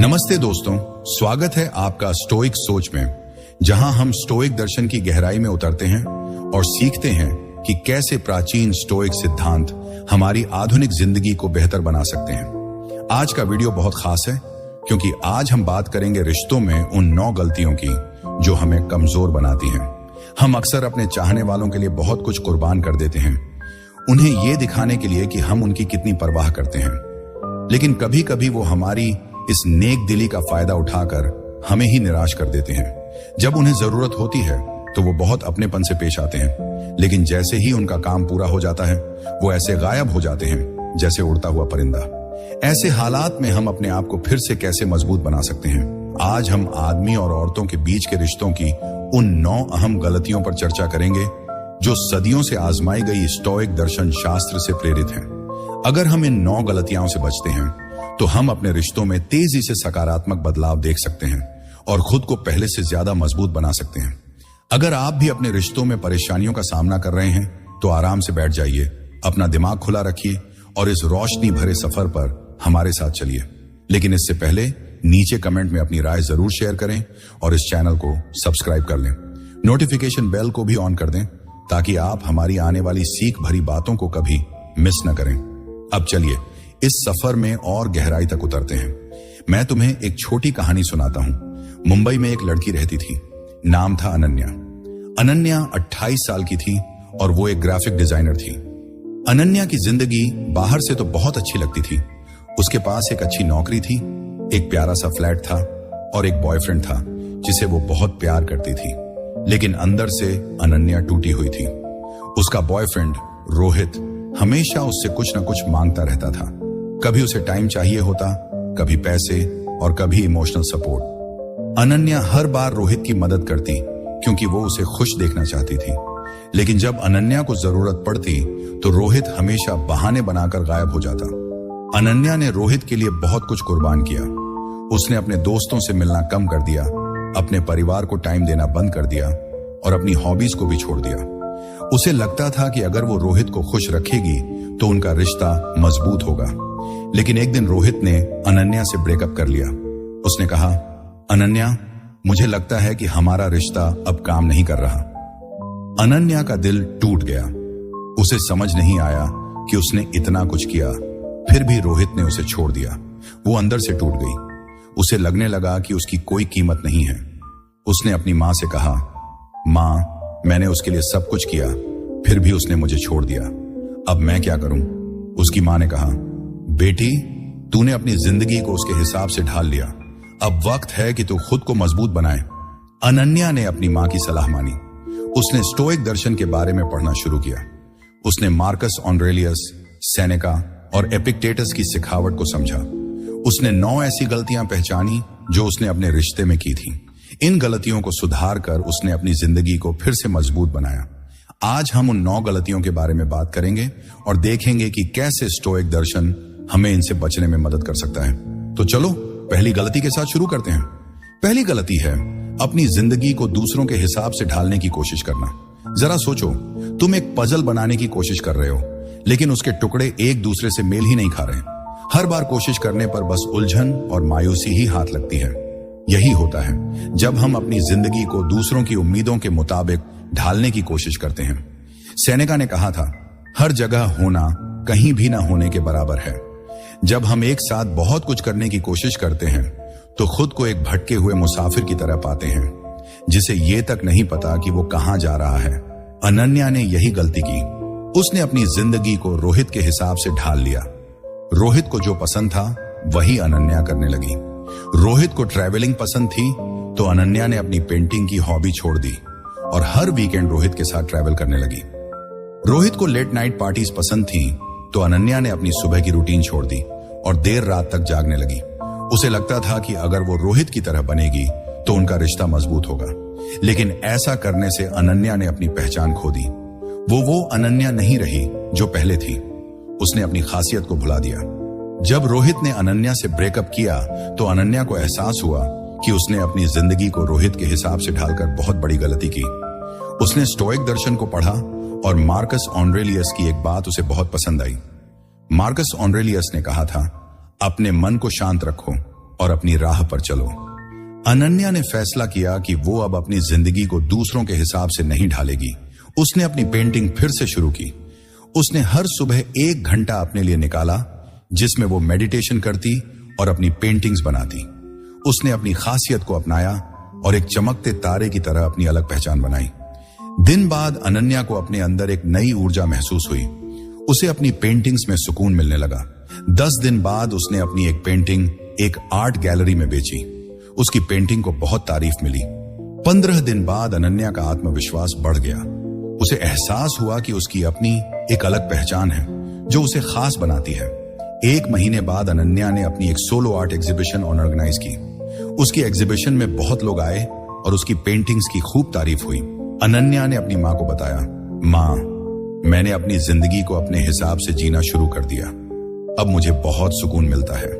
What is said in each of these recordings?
नमस्ते दोस्तों, स्वागत है आपका स्टोइक सोच में, जहां हम स्टोइक दर्शन की गहराई में उतरते हैं और सीखते हैं कि कैसे प्राचीन स्टोइक सिद्धांत हमारी आधुनिक जिंदगी को बेहतर बना सकते हैं। आज का वीडियो बहुत खास है क्योंकि आज हम बात करेंगे रिश्तों में उन 9 गलतियों की जो हमें कमजोर बनाती हैं। हम अक्सर अपने चाहने वालों के लिए बहुत कुछ कुर्बान कर देते हैं, उन्हें यह दिखाने के लिए कि हम उनकी कितनी परवाह करते हैं, लेकिन कभी कभी वो हमारी इस नेक दिली का फायदा उठाकर हमें ही निराश कर देते हैं। जब उन्हें जरूरत होती है तो वो बहुत अपनेपन से पेश आते हैं, लेकिन जैसे ही उनका काम पूरा हो जाता है वो ऐसे गायब हो जाते हैं जैसे उड़ता हुआ परिंदा। ऐसे हालात में हम अपने आप को फिर से कैसे मजबूत बना सकते हैं? आज हम आदमी और औरतों के बीच के रिश्तों की उन 9 अहम गलतियों पर चर्चा करेंगे जो सदियों से आजमाई गई स्टोइक दर्शन शास्त्र से प्रेरित हैं। अगर हम इन 9 गलतियों से बचते हैं तो हम अपने रिश्तों में तेजी से सकारात्मक बदलाव देख सकते हैं और खुद को पहले से ज्यादा मजबूत बना सकते हैं। अगर आप भी अपने रिश्तों में परेशानियों का सामना कर रहे हैं तो आराम से बैठ जाइए, अपना दिमाग खुला रखिए और इस रोशनी भरे सफर पर हमारे साथ चलिए। लेकिन इससे पहले नीचे कमेंट में अपनी राय जरूर शेयर करें और इस चैनल को सब्सक्राइब कर लें। नोटिफिकेशन बेल को भी ऑन कर दें ताकि आप हमारी आने वाली सीख भरी बातों को कभी मिस न करें। अब चलिए इस सफर में और गहराई तक उतरते हैं। मैं तुम्हें एक छोटी कहानी सुनाता हूं। मुंबई में एक लड़की रहती थी, नाम था अनन्या। अनन्या 28 साल की थी और वो एक ग्राफिक डिजाइनर थी। अनन्या की जिंदगी बाहर से तो बहुत अच्छी लगती थी। उसके पास एक अच्छी नौकरी थी, एक प्यारा सा फ्लैट था और एक बॉयफ्रेंड था जिसे वो बहुत प्यार करती थी। लेकिन अंदर से अनन्या टूटी हुई थी। उसका बॉयफ्रेंड रोहित हमेशा उससे कुछ न कुछ मांगता रहता था। कभी उसे टाइम चाहिए होता, कभी पैसे और कभी इमोशनल सपोर्ट। अनन्या हर बार रोहित की मदद करती क्योंकि वो उसे खुश देखना चाहती थी। लेकिन जब अनन्या को जरूरत पड़ती तो रोहित हमेशा बहाने बनाकर गायब हो जाता। अनन्या ने रोहित के लिए बहुत कुछ कुर्बान किया। उसने अपने दोस्तों से मिलना कम कर दिया, अपने परिवार को टाइम देना बंद कर दिया और अपनी हॉबीज को भी छोड़ दिया। उसे लगता था कि अगर वो रोहित को खुश रखेगी तो उनका रिश्ता मजबूत होगा। लेकिन एक दिन रोहित ने अनन्या से ब्रेकअप कर लिया। उसने कहा, अनन्या, मुझे लगता है कि हमारा रिश्ता अब काम नहीं कर रहा। अनन्या का दिल टूट गया। उसे समझ नहीं आया कि उसने इतना कुछ किया, फिर भी रोहित ने उसे छोड़ दिया। वो अंदर से टूट गई। उसे लगने लगा कि उसकी कोई कीमत नहीं है। उसने अपनी मां से कहा, मां, मैंने उसके लिए सब कुछ किया, फिर भी उसने मुझे छोड़ दिया। अब मैं क्या करूं? उसकी मां ने कहा, बेटी, तूने अपनी जिंदगी को उसके हिसाब से ढाल लिया। अब वक्त है कि तू खुद को मजबूत बनाए। अनन्या ने अपनी मां की सलाह मानी। उसने स्टोइक दर्शन के बारे में पढ़ना शुरू किया। उसने मार्कस ऑरेलियस, सेनेका और एपिक्टेटस की सिखावट को समझा। उसने 9 ऐसी गलतियां पहचानी जो उसने अपने रिश्ते में की थी। इन गलतियों को सुधार कर उसने अपनी जिंदगी को फिर से मजबूत बनाया। आज हम उन 9 गलतियों के बारे में बात करेंगे और देखेंगे कि कैसे स्टोइक दर्शन हमें इनसे बचने में मदद कर सकता है। तो चलो पहली गलती के साथ शुरू करते हैं। पहली गलती है अपनी जिंदगी को दूसरों के हिसाब से ढालने की कोशिश करना। जरा सोचो, तुम एक पजल बनाने की कोशिश कर रहे हो, लेकिन उसके टुकड़े एक दूसरे से मेल ही नहीं खा रहे। हर बार कोशिश करने पर बस उलझन और मायूसी ही हाथ लगती है। यही होता है जब हम अपनी जिंदगी को दूसरों की उम्मीदों के मुताबिक ढालने की कोशिश करते हैं। सेनेका ने कहा था, हर जगह होना कहीं भी ना होने के बराबर है। जब हम एक साथ बहुत कुछ करने की कोशिश करते हैं तो खुद को एक भटके हुए मुसाफिर की तरह पाते हैं जिसे ये तक नहीं पता कि वो कहां जा रहा है। अनन्या ने यही गलती की। उसने अपनी जिंदगी को रोहित के हिसाब से ढाल लिया। रोहित को जो पसंद था वही अनन्या करने लगी। रोहित को ट्रैवलिंग पसंद थी तो अनन्या ने अपनी पेंटिंग की हॉबी छोड़ दी और हर वीकेंड रोहित के साथ ट्रैवल करने लगी। रोहित को लेट नाइट पार्टीज पसंद थी तो अनन्या ने अपनी सुबह की रूटीन छोड़ दी और देर रात तक जागने लगी। उसे लगता था कि अगर वो रोहित की तरह बनेगी तो उनका रिश्ता मजबूत होगा, लेकिन ऐसा करने से अनन्या ने अपनी पहचान खो दी। वो अनन्या नहीं रही जो पहले थी। उसने अपनी खासियत को भुला दिया। जब रोहित ने अनन्या से ब्रेकअप किया तो अनन्या को एहसास हुआ कि उसने अपनी जिंदगी को रोहित के हिसाब से ढालकर बहुत बड़ी गलती की। उसने स्टोइक दर्शन को पढ़ा और मार्कस ऑरेलियस की एक बात उसे बहुत पसंद आई। मार्कस ऑरेलियस ने कहा था, अपने मन को शांत रखो और अपनी राह पर चलो। अनन्या ने फैसला किया कि वो अब अपनी जिंदगी को दूसरों के हिसाब से नहीं ढालेगी। उसने अपनी पेंटिंग फिर से शुरू की। उसने हर सुबह 1 घंटा अपने लिए निकाला जिसमें वो मेडिटेशन करती और अपनी पेंटिंग्स बनाती। उसने अपनी खासियत को अपनाया और एक चमकते तारे की तरह अपनी अलग पहचान बनाई। दिन बाद अनन्या को अपने अंदर एक नई ऊर्जा महसूस हुई। उसे अपनी पेंटिंग्स में सुकून मिलने लगा। 10 दिन बाद उसने अपनी एक पेंटिंग एक आर्ट गैलरी में बेची। उसकी पेंटिंग को बहुत तारीफ मिली। 15 दिन बाद अनन्या का आत्मविश्वास बढ़ गया। उसे एहसास हुआ कि उसकी अपनी एक अलग पहचान है जो उसे खास बनाती है। 1 महीने बाद अनन्या ने अपनी एक सोलो आर्ट एग्जीबिशन ऑर्गेनाइज की। उसकी एग्जीबिशन में बहुत लोग आए और उसकी पेंटिंग्स की खूब तारीफ हुई। अनन्या ने अपनी माँ को बताया, माँ, मैंने अपनी जिंदगी को अपने हिसाब से जीना शुरू कर दिया। अब मुझे बहुत सुकून मिलता है।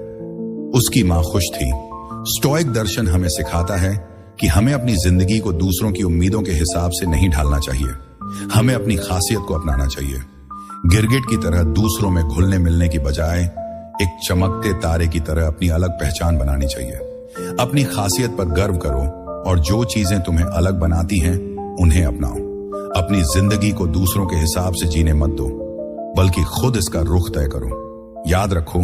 उसकी माँ खुश थी। स्टोइक दर्शन हमें सिखाता है कि हमें अपनी जिंदगी को दूसरों की उम्मीदों के हिसाब से नहीं ढालना चाहिए। हमें अपनी खासियत को अपनाना चाहिए। गिरगिट की तरह दूसरों में घुलने मिलने की बजाय एक चमकते तारे की तरह अपनी अलग पहचान बनानी चाहिए। अपनी खासियत पर गर्व करो और जो चीजें तुम्हें अलग बनाती हैं उन्हें अपनाओ। अपनी जिंदगी को दूसरों के हिसाब से जीने मत दो, बल्कि खुद इसका रुख तय करो। याद रखो,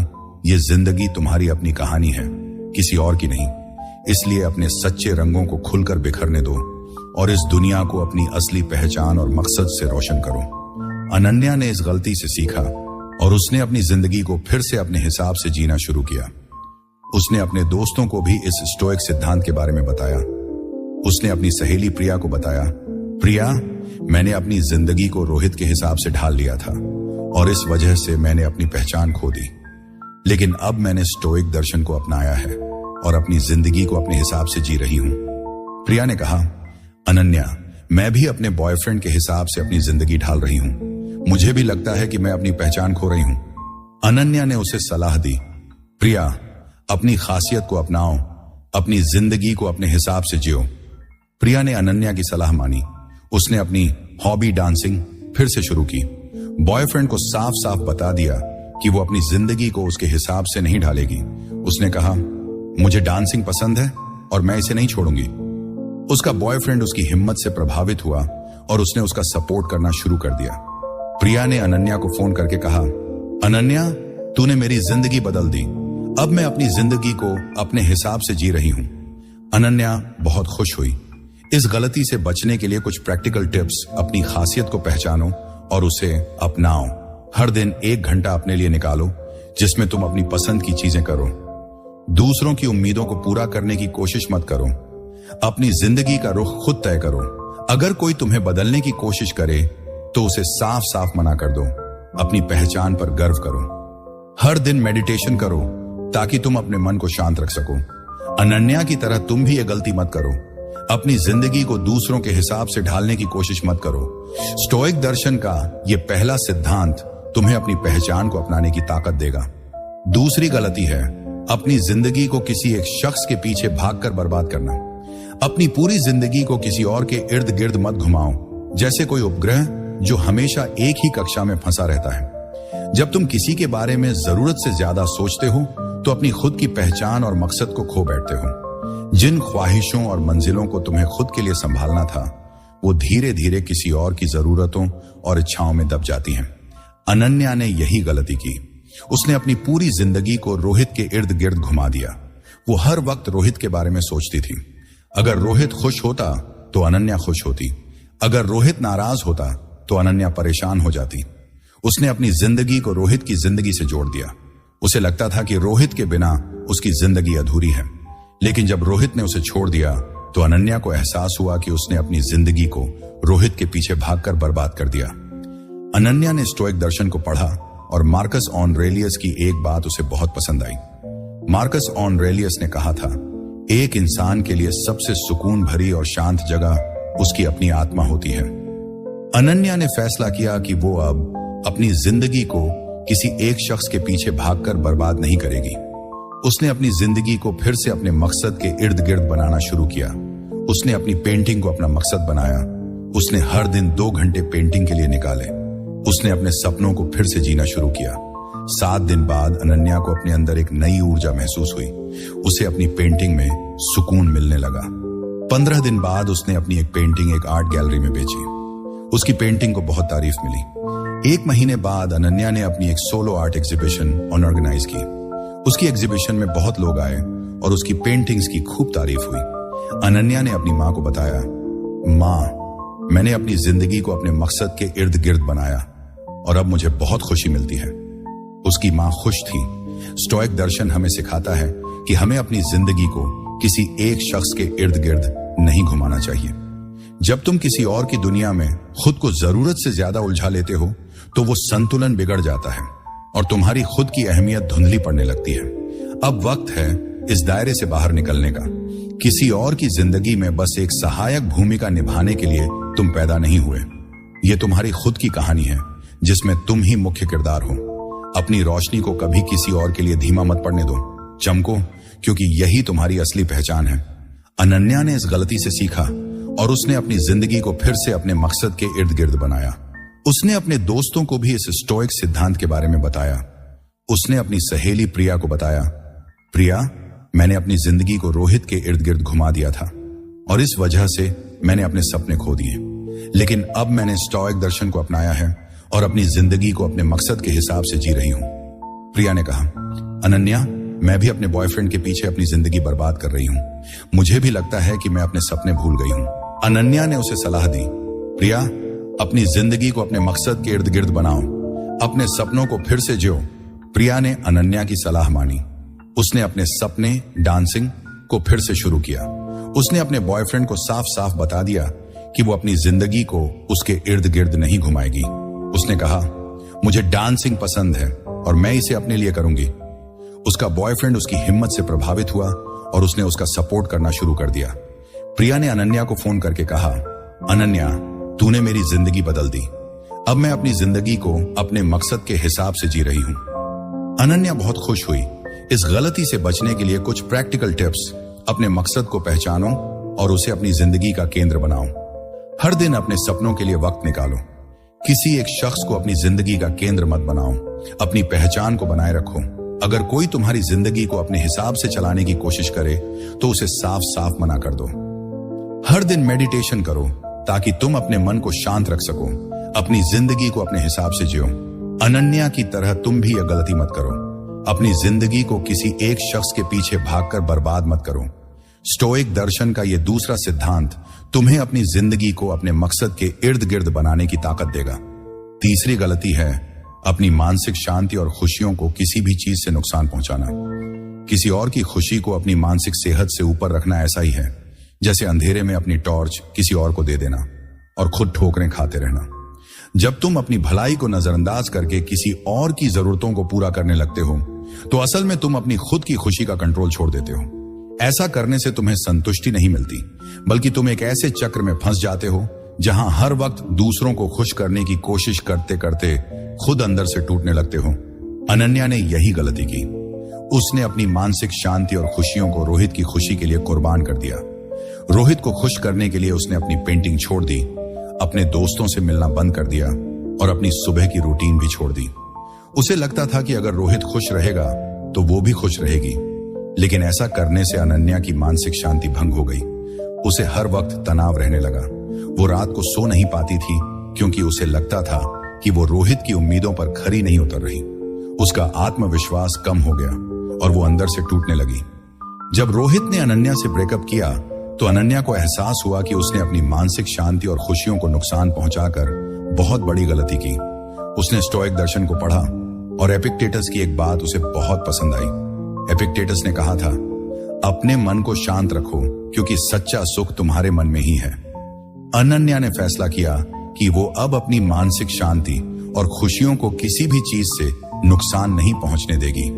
ये जिंदगी तुम्हारी अपनी कहानी है, किसी और की नहीं। इसलिए अपने सच्चे रंगों को खुलकर बिखरने दो और इस दुनिया को अपनी असली पहचान और मकसद से रोशन करो। अनन्या ने इस गलती से सीखा और उसने अपनी जिंदगी को फिर से अपने हिसाब से जीना शुरू किया। उसने अपने दोस्तों को भी इस स्टोइक सिद्धांत के बारे में बताया। उसने अपनी सहेली प्रिया को बताया, प्रिया, मैंने अपनी जिंदगी को रोहित के हिसाब से ढाल लिया था और इस वजह से मैंने अपनी पहचान खो दी। लेकिन अब मैंने स्टोइक दर्शन को अपनाया है और अपनी जिंदगी को अपने हिसाब से जी रही हूं। प्रिया ने कहा, अनन्या, मैं भी अपने बॉयफ्रेंड के हिसाब से अपनी जिंदगी ढाल रही हूं। मुझे भी लगता है कि मैं अपनी पहचान खो रही हूं। अनन्या ने उसे सलाह दी, प्रिया, अपनी खासियत को अपनाओ, अपनी जिंदगी को अपने हिसाब से जियो। प्रिया ने अनन्या की सलाह मानी। उसने अपनी हॉबी डांसिंग फिर से शुरू की। बॉयफ्रेंड को साफ साफ बता दिया कि वो अपनी जिंदगी को उसके हिसाब से नहीं ढालेगी। उसने कहा, मुझे डांसिंग पसंद है और मैं इसे नहीं छोड़ूंगी। उसका बॉयफ्रेंड उसकी हिम्मत से प्रभावित हुआ और उसने उसका सपोर्ट करना शुरू कर दिया। प्रिया ने अनन्या को फोन करके कहा, अनन्या, तूने मेरी जिंदगी बदल दी। अब मैं अपनी जिंदगी को अपने हिसाब से जी रही हूं। अनन्या बहुत खुश हुई। इस गलती से बचने के लिए कुछ प्रैक्टिकल टिप्स। अपनी खासियत को पहचानो और उसे अपनाओ। हर दिन 1 घंटा अपने लिए निकालो जिसमें तुम अपनी पसंद की चीजें करो। दूसरों की उम्मीदों को पूरा करने की कोशिश मत करो। अपनी जिंदगी का रुख खुद तय करो। अगर कोई तुम्हें बदलने की कोशिश करे तो उसे साफ साफ मना कर दो। अपनी पहचान पर गर्व करो। हर दिन मेडिटेशन करो ताकि तुम अपने मन को शांत रख सको। अनन्या की तरह तुम भी ये गलती मत करो। अपनी जिंदगी को दूसरों के हिसाब से ढालने की कोशिश मत करो। स्टोइक दर्शन का ये पहला सिद्धांत तुम्हें अपनी पहचान को अपनाने की ताकत देगा। दूसरी गलती है अपनी जिंदगी को किसी एक शख्स के पीछे भागकर बर्बाद करना। अपनी पूरी जिंदगी को किसी और के इर्द गिर्द मत घुमाओ, जैसे कोई उपग्रह जो हमेशा एक ही कक्षा में फंसा रहता है। जब तुम किसी के बारे में जरूरत से ज्यादा सोचते हो तो अपनी खुद की पहचान और मकसद को खो बैठते हो। जिन ख्वाहिशों और मंजिलों को तुम्हें खुद के लिए संभालना था वो धीरे धीरे किसी और की जरूरतों और इच्छाओं में दब जाती हैं। अनन्या ने यही गलती की। उसने अपनी पूरी जिंदगी को रोहित के इर्द गिर्द घुमा दिया। वो हर वक्त रोहित के बारे में सोचती थी। अगर रोहित खुश होता तो अनन्या खुश होती। अगर रोहित नाराज होता तो अनन्या परेशान हो जाती। उसने अपनी जिंदगी को रोहित की जिंदगी से जोड़ दिया। उसे लगता था कि रोहित के बिना उसकी जिंदगी अधूरी है। लेकिन जब रोहित ने उसे छोड़ दिया तो अनन्या को एहसास हुआ कि उसने अपनी जिंदगी को रोहित के पीछे भागकर बर्बाद कर दिया। अनन्या ने स्टोइक दर्शन को पढ़ा और मार्कस ऑरेलियस की एक बात उसे बहुत पसंद आई। मार्कस ऑरेलियस ने कहा था, एक इंसान के लिए सबसे सुकून भरी और शांत जगह उसकी अपनी आत्मा होती है। अनन्या ने फैसला किया कि वो अब अपनी जिंदगी को किसी एक शख्स के पीछे भागकर बर्बाद नहीं करेगी। उसने अपनी जिंदगी को फिर से अपने मकसद के इर्द गिर्द बनाना शुरू किया। उसने अपनी पेंटिंग को अपना मकसद बनाया। उसने हर दिन 2 घंटे पेंटिंग के लिए निकाले। उसने अपने सपनों को फिर से जीना शुरू किया। 7 दिन बाद अनन्या को अपने अंदर एक नई ऊर्जा महसूस हुई। उसे अपनी पेंटिंग में सुकून मिलने लगा। 15 दिन बाद उसने अपनी एक पेंटिंग एक आर्ट गैलरी में बेची। उसकी पेंटिंग को बहुत तारीफ मिली। 1 महीने बाद अनन्या ने अपनी एक सोलो आर्ट एग्जीबिशन ऑर्गेनाइज की। उसकी एग्जीबिशन में बहुत लोग आए और उसकी पेंटिंग्स की खूब तारीफ हुई। अनन्या ने अपनी माँ को बताया, माँ, मैंने अपनी जिंदगी को अपने मकसद के इर्द गिर्द बनाया और अब मुझे बहुत खुशी मिलती है। उसकी माँ खुश थी। स्टोइक दर्शन हमें सिखाता है कि हमें अपनी जिंदगी को किसी एक शख्स के इर्द गिर्द नहीं घुमाना चाहिए। जब तुम किसी और की दुनिया में खुद को जरूरत से ज्यादा उलझा लेते हो तो वो संतुलन बिगड़ जाता है और तुम्हारी खुद की अहमियत धुंधली पड़ने लगती है। अब वक्त है इस दायरे से बाहर निकलने का। किसी और की जिंदगी में बस एक सहायक भूमिका निभाने के लिए तुम पैदा नहीं हुए। ये तुम्हारी खुद की कहानी है जिसमें तुम ही मुख्य किरदार हो। अपनी रोशनी को कभी किसी और के लिए धीमा मत पड़ने दो। चमको, क्योंकि यही तुम्हारी असली पहचान है। अनन्या ने इस गलती से सीखा और उसने अपनी जिंदगी को फिर से अपने मकसद के इर्द गिर्द बनाया। उसने अपने दोस्तों को भी इस स्टोइक सिद्धांत के बारे में बताया। उसने अपनी सहेली प्रिया को बताया, प्रिया, मैंने अपनी जिंदगी को रोहित के इर्द गिर्द घुमा दिया था और इस वजह से मैंने अपने सपने खो दिए। लेकिन अब मैंने स्टोइक दर्शन को अपनाया है और अपनी जिंदगी को अपने मकसद के हिसाब से जी रही हूं। प्रिया ने कहा, अनन्या, मैं भी अपने बॉयफ्रेंड के पीछे अपनी जिंदगी बर्बाद कर रही हूं। मुझे भी लगता है कि मैं अपने सपने भूल गई हूं। अनन्या ने उसे सलाह दी, प्रिया, अपनी जिंदगी को अपने मकसद के इर्द गिर्द बनाओ, अपने सपनों को फिर से जियो। प्रिया ने अनन्या की सलाह मानी। उसने अपने सपने डांसिंग को फिर से शुरू किया। उसने अपने बॉयफ्रेंड को साफ साफ बता दिया कि वो अपनी जिंदगी को उसके इर्द गिर्द नहीं घुमाएगी। उसने कहा, मुझे डांसिंग पसंद है और मैं इसे अपने लिए करूंगी। उसका बॉयफ्रेंड उसकी हिम्मत से प्रभावित हुआ और उसने उसका सपोर्ट करना शुरू कर दिया। प्रिया ने अनन्या को फोन करके कहा, अनन्या, तूने मेरी जिंदगी बदल दी। अब मैं अपनी जिंदगी को अपने मकसद के हिसाब से जी रही हूं। अनन्या बहुत खुश हुई। इस गलती से बचने के लिए कुछ प्रैक्टिकल टिप्स। अपने मकसद को पहचानो और उसे अपनी जिंदगी का केंद्र बनाओ। हर दिन अपने सपनों के लिए वक्त निकालो। किसी एक शख्स को अपनी जिंदगी का केंद्र मत बनाओ। अपनी पहचान को बनाए रखो। अगर कोई तुम्हारी जिंदगी को अपने हिसाब से चलाने की कोशिश करे तो उसे साफ साफ मना कर दो। हर दिन मेडिटेशन करो ताकि तुम अपने मन को शांत रख सको। अपनी जिंदगी को अपने हिसाब से जियो। अनन्या की तरह तुम भी यह गलती मत करो। अपनी जिंदगी को किसी एक शख्स के पीछे भागकर बर्बाद मत करो। स्टोइक दर्शन का यह दूसरा सिद्धांत तुम्हें अपनी जिंदगी को अपने मकसद के इर्द गिर्द बनाने की ताकत देगा। तीसरी गलती है अपनी मानसिक शांति और खुशियों को किसी भी चीज से नुकसान पहुंचाना। किसी और की खुशी को अपनी मानसिक सेहत से ऊपर रखना ऐसा ही है जैसे अंधेरे में अपनी टॉर्च किसी और को दे देना और खुद ठोकरें खाते रहना। जब तुम अपनी भलाई को नजरअंदाज करके किसी और की जरूरतों को पूरा करने लगते हो तो असल में तुम अपनी खुद की खुशी का कंट्रोल छोड़ देते हो। ऐसा करने से तुम्हें संतुष्टि नहीं मिलती, बल्कि तुम एक ऐसे चक्र में फंस जाते हो जहां हर वक्त दूसरों को खुश करने की कोशिश करते करते खुद अंदर से टूटने लगते हो। अनन्या ने यही गलती की। उसने अपनी मानसिक शांति और खुशियों को रोहित की खुशी के लिए कुर्बान कर दिया। रोहित को खुश करने के लिए उसने अपनी पेंटिंग छोड़ दी, अपने दोस्तों से मिलना बंद कर दिया और अपनी सुबह की रूटीन भी छोड़ दी। उसे लगता था कि अगर रोहित खुश रहेगा तो वो भी खुश रहेगी, लेकिन ऐसा करने से अनन्या की मानसिक शांति भंग हो गई। उसे हर वक्त तनाव रहने लगा। वो रात को सो नहीं पाती थी क्योंकि उसे लगता था कि वो रोहित की उम्मीदों पर खरी नहीं उतर रही। उसका आत्मविश्वास कम हो गया और वो अंदर से टूटने लगी। जब रोहित ने अनन्या से ब्रेकअप किया तो अनन्या को एहसास हुआ कि उसने अपनी मानसिक शांति और खुशियों को नुकसान पहुंचाकर बहुत बड़ी गलती की। उसने स्टोइक दर्शन को पढ़ा और एपिक्टेटस की एक बात उसे बहुत पसंद आई। एपिक्टेटस ने कहा था, अपने मन को शांत रखो क्योंकि सच्चा सुख तुम्हारे मन में ही है। अनन्या ने फैसला किया कि वो अब अपनी मानसिक शांति और खुशियों को किसी भी चीज से नुकसान नहीं पहुंचने देगी।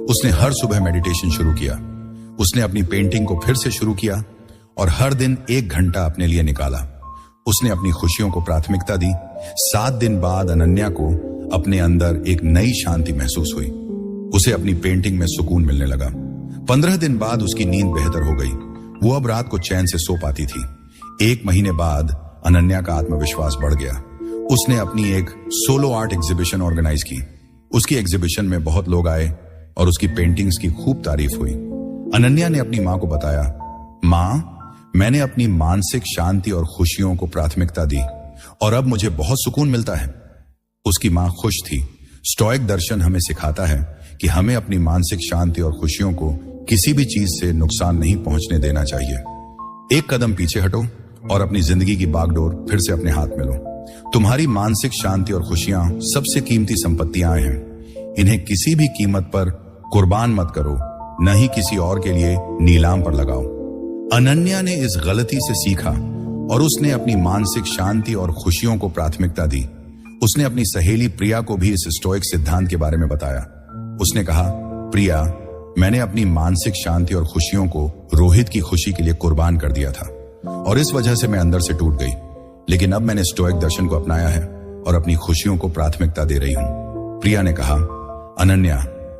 उसने हर सुबह मेडिटेशन शुरू किया। उसने अपनी पेंटिंग को फिर से शुरू किया और हर दिन 1 घंटा अपने लिए निकाला। उसने अपनी खुशियों को प्राथमिकता दी। 7 दिन बाद अनन्या को अपने अंदर एक नई शांति महसूस हुई। उसे अपनी पेंटिंग में सुकून मिलने लगा। 15 दिन बाद उसकी नींद बेहतर हो गई। वो अब रात को चैन से सो पाती थी। 1 महीने बाद अनन्या का आत्मविश्वास बढ़ गया। उसने अपनी एक सोलो आर्ट एग्जीबिशन ऑर्गेनाइज की। उसकी एग्जीबिशन में बहुत लोग आए और उसकी पेंटिंग्स की खूब तारीफ हुई। अनन्या ने अपनी मां को बताया, मां, मैंने अपनी मानसिक शांति और खुशियों को प्राथमिकता दी और अब मुझे बहुत सुकून मिलता है। उसकी मां खुश थी। स्टोइक दर्शन हमें सिखाता है कि हमें अपनी मानसिक शांति और खुशियों को किसी भी चीज से नुकसान नहीं पहुंचने देना चाहिए। एक कदम पीछे हटो और अपनी जिंदगी की बागडोर फिर से अपने हाथ में लो। तुम्हारी मानसिक शांति और खुशियां सबसे कीमती संपत्तियां हैं। इन्हें किसी भी कीमत पर कुर्बान मत करो, न ही किसी और के लिए नीलाम पर लगाओ। अनन्या ने इस गलती से सीखा और उसने अपनी मानसिक शांति और खुशियों को प्राथमिकता दी। उसने अपनी सहेली प्रिया को भी इस स्टोइक सिद्धांत के बारे में बताया। उसने कहा, प्रिया, मैंने अपनी मानसिक शांति और खुशियों को रोहित की खुशी के लिए कुर्बान कर दिया था और इस वजह से मैं अंदर से टूट गई। लेकिन अब मैंने स्टोइक दर्शन को अपनाया है और अपनी खुशियों को प्राथमिकता दे रही हूं। प्रिया ने कहा, अनन्या,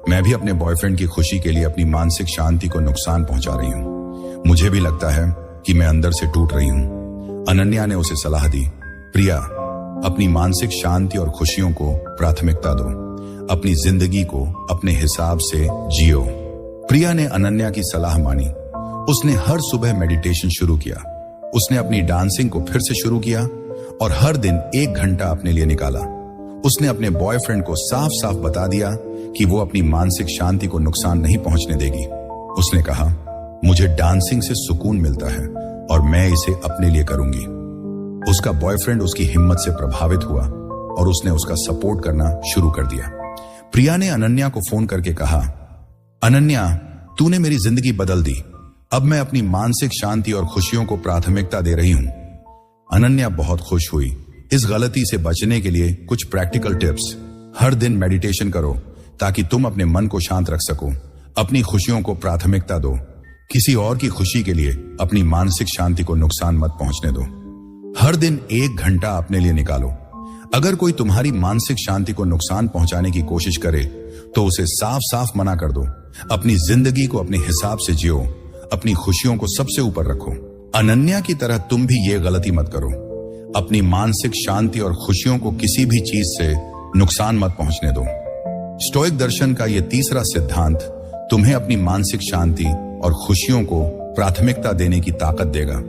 मैं भी अपने बॉयफ्रेंड की खुशी के लिए अपनी मानसिक शांति को नुकसान पहुंचा रही हूं। मुझे भी लगता है कि मैं अंदर से टूट रही हूं। अनन्या ने उसे सलाह दी, प्रिया, अपनी मानसिक शांति और खुशियों को प्राथमिकता दो। अपनी जिंदगी को अपने हिसाब से जियो। प्रिया ने अनन्या की सलाह मानी। उसने हर सुबह मेडिटेशन शुरू किया। उसने अपनी डांसिंग को फिर से शुरू किया और हर दिन 1 घंटा अपने लिए निकाला। उसने अपने बॉयफ्रेंड को साफ साफ बता दिया कि वो अपनी मानसिक शांति को नुकसान नहीं पहुंचने देगी। उसने कहा, मुझे डांसिंग से सुकून मिलता है और मैं इसे अपने लिए करूंगी। उसका बॉयफ्रेंड उसकी हिम्मत से प्रभावित हुआ और उसने उसका सपोर्ट करना शुरू कर दिया। प्रिया ने अनन्या को फोन करके कहा, अनन्या, तूने मेरी जिंदगी बदल दी। अब मैं अपनी मानसिक शांति और खुशियों को प्राथमिकता दे रही हूं। अनन्या बहुत खुश हुई। इस गलती से बचने के लिए कुछ प्रैक्टिकल टिप्स। हर दिन मेडिटेशन करो ताकि तुम अपने मन को शांत रख सको। अपनी खुशियों को प्राथमिकता दो। किसी और की खुशी के लिए अपनी मानसिक शांति को नुकसान मत पहुंचने दो। हर दिन 1 घंटा अपने लिए निकालो। अगर कोई तुम्हारी मानसिक शांति को नुकसान पहुंचाने की कोशिश करे तो उसे साफ साफ मना कर दो। अपनी जिंदगी को अपने हिसाब से जियो। अपनी खुशियों को सबसे ऊपर रखो। अनन्या की तरह तुम भी ये गलती मत करो। अपनी मानसिक शांति और खुशियों को किसी भी चीज से नुकसान मत पहुंचने दो। स्टोइक दर्शन का यह तीसरा सिद्धांत तुम्हें अपनी मानसिक शांति और खुशियों को प्राथमिकता देने की ताकत देगा।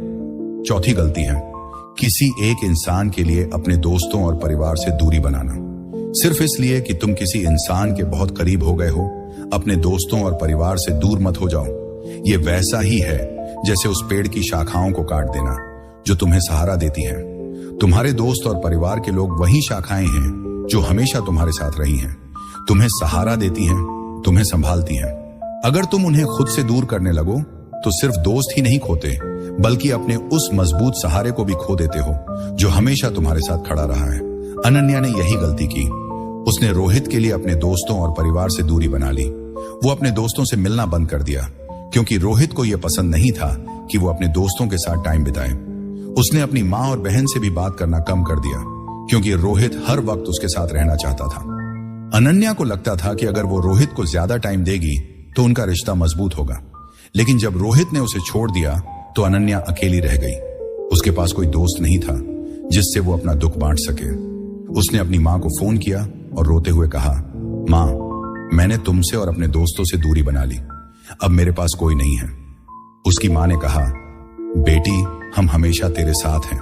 चौथी गलती है किसी एक इंसान के लिए अपने दोस्तों और परिवार से दूरी बनाना। सिर्फ इसलिए कि तुम किसी इंसान के बहुत करीब हो गए हो, अपने दोस्तों और परिवार से दूर मत हो जाओ। ये वैसा ही है जैसे उस पेड़ की शाखाओं को काट देना जो तुम्हें सहारा देती है। तुम्हारे दोस्त और परिवार के लोग वही शाखाएं हैं जो हमेशा तुम्हारे साथ रही हैं, तुम्हें सहारा देती हैं, तुम्हें संभालती हैं। अगर तुम उन्हें खुद से दूर करने लगो तो सिर्फ दोस्त ही नहीं खोते, बल्कि अपने उस मजबूत सहारे को भी खो देते हो जो हमेशा तुम्हारे साथ खड़ा रहा है। अनन्या ने यही गलती की। उसने रोहित के लिए अपने दोस्तों और परिवार से दूरी बना ली। वो अपने दोस्तों से मिलना बंद कर दिया क्योंकि रोहित को यह पसंद नहीं था कि वो अपने दोस्तों के साथ टाइम बिताए। उसने अपनी मां और बहन से भी बात करना कम कर दिया क्योंकि रोहित हर वक्त उसके साथ रहना चाहता था। अनन्या को लगता था कि अगर वो रोहित को ज्यादा टाइम देगी तो उनका रिश्ता मजबूत होगा। लेकिन जब रोहित ने उसे छोड़ दिया तो अनन्या अकेली रह गई। उसके पास कोई दोस्त नहीं था जिससे वो अपना दुख बांट सके। उसने अपनी मां को फोन किया और रोते हुए कहा, मां, मैंने तुमसे और अपने दोस्तों से दूरी बना ली। अब मेरे पास कोई नहीं है। उसकी मां ने कहा, बेटी, हम हमेशा तेरे साथ हैं,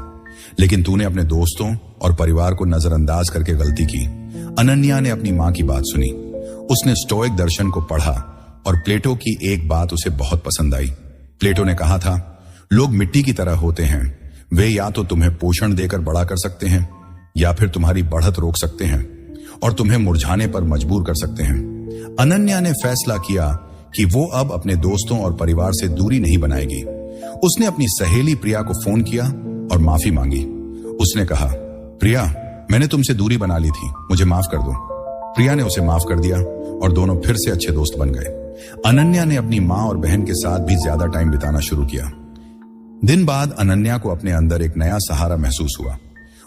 लेकिन तूने अपने दोस्तों और परिवार को नजरअंदाज करके गलती की। अनन्या ने अपनी मां की बात सुनी। उसने स्टोइक दर्शन को पढ़ा और प्लेटो की एक बात उसे बहुत पसंद आई। प्लेटो ने कहा था, लोग मिट्टी की तरह होते हैं। वे या तो तुम्हें पोषण देकर बड़ा कर सकते हैं या फिर तुम्हारी बढ़त रोक सकते हैं और तुम्हें मुरझाने पर मजबूर कर सकते हैं। अनन्या ने फैसला किया कि वो अब अपने दोस्तों और परिवार से दूरी नहीं बनाएगी। उसने अपनी सहेली प्रिया को फोन किया और माफी मांगी। उसने कहा, प्रिया, मैंने तुमसे दूरी बना ली थी, मुझे माफ कर दो। प्रिया ने उसे माफ कर दिया और दोनों फिर से अच्छे दोस्त बन गए। अनन्या ने अपनी मां और बहन के साथ भी ज्यादा टाइम बिताना शुरू किया। दिन बाद अनन्या को अपने अंदर एक नया सहारा महसूस हुआ।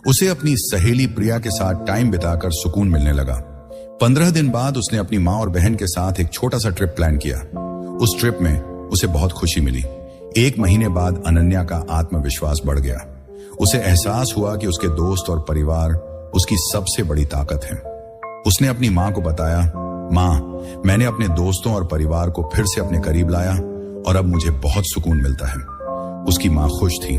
उसे अपनी सहेली प्रिया के साथ टाइम बिताकर सुकून मिलने लगा। 15 दिन बाद उसने अपनी मां और बहन के साथ एक छोटा सा ट्रिप प्लान किया। उस ट्रिप में उसे बहुत खुशी मिली। 1 महीने बाद अनन्या का आत्मविश्वास बढ़ गया। उसे एहसास हुआ कि उसके दोस्त और परिवार उसकी सबसे बड़ी ताकत है। उसने अपनी मां को बताया, मां, मैंने अपने दोस्तों और परिवार को फिर से अपने करीब लाया और अब मुझे बहुत सुकून मिलता है। उसकी मां खुश थी।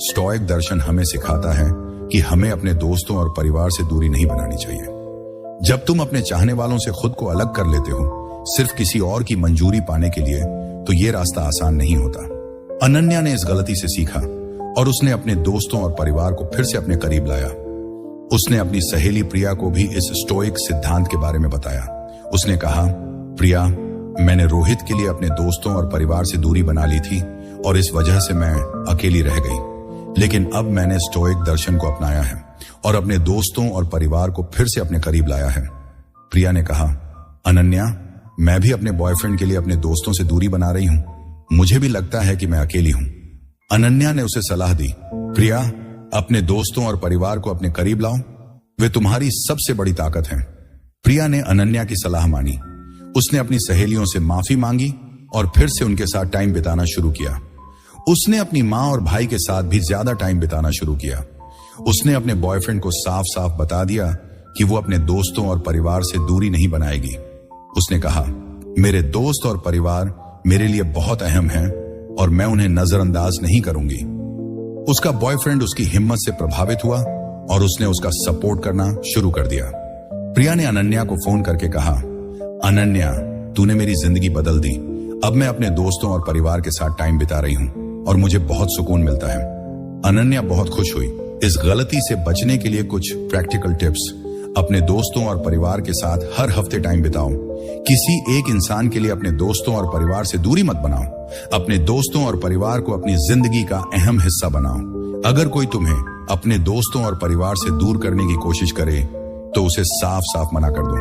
स्टोइक दर्शन हमें सिखाता है कि हमें अपने दोस्तों और परिवार से दूरी नहीं बनानी चाहिए। जब तुम अपने चाहने वालों से खुद को अलग कर लेते हो सिर्फ किसी और की मंजूरी पाने के लिए, तो ये रास्ता आसान नहीं होता। अनन्या ने इस गलती से सीखा और उसने अपने दोस्तों और परिवार को फिर से अपने करीब लाया। उसने अपनी सहेली प्रिया को भी इस स्टोइक सिद्धांत के बारे में बताया। उसने कहा, प्रिया, मैंने रोहित के लिए अपने दोस्तों और परिवार से दूरी बना ली थी और इस वजह से मैं अकेली रह गई, लेकिन अब मैंने स्टोइक दर्शन को अपनाया है और अपने दोस्तों और परिवार को फिर से अपने करीब लाया है। प्रिया ने कहा, अनन्या, मैं भी अपने बॉयफ्रेंड के लिए अपने दोस्तों से दूरी बना रही हूं। मुझे भी लगता है कि मैं अकेली हूं। अनन्या ने उसे सलाह दी, प्रिया, अपने दोस्तों और परिवार को अपने करीब लाओ, वे तुम्हारी सबसे बड़ी ताकत हैं। प्रिया ने अनन्या की सलाह मानी। उसने अपनी सहेलियों से माफी मांगी और फिर से उनके साथ टाइम बिताना शुरू किया। उसने अपनी मां और भाई के साथ भी ज्यादा टाइम बिताना शुरू किया। उसने अपने बॉयफ्रेंड को साफ साफ बता दिया कि वो अपने दोस्तों और परिवार से दूरी नहीं बनाएगी। उसने कहा, मेरे दोस्त और परिवार मेरे लिए बहुत अहम हैं और मैं उन्हें नजरअंदाज नहीं करूंगी। उसका बॉयफ्रेंड उसकी हिम्मत से प्रभावित हुआ और उसने उसका सपोर्ट करना शुरू कर दिया। प्रिया ने अनन्या को फोन करके कहा, अनन्या, तूने मेरी जिंदगी बदल दी। अब मैं अपने दोस्तों और परिवार के साथ टाइम बिता रही हूं और मुझे बहुत सुकून मिलता है। अनन्या बहुत खुश हुई। इस गलती से बचने के लिए कुछ प्रैक्टिकल टिप्स। अपने दोस्तों और परिवार के साथ हर हफ्ते टाइम बिताओ। किसी एक इंसान के लिए अपने दोस्तों और परिवार से दूरी मत बनाओ। अपने दोस्तों और परिवार को अपनी जिंदगी का अहम हिस्सा बनाओ। अगर कोई तुम्हें अपने दोस्तों और परिवार से दूर करने की कोशिश करे तो उसे साफ साफ मना कर दो।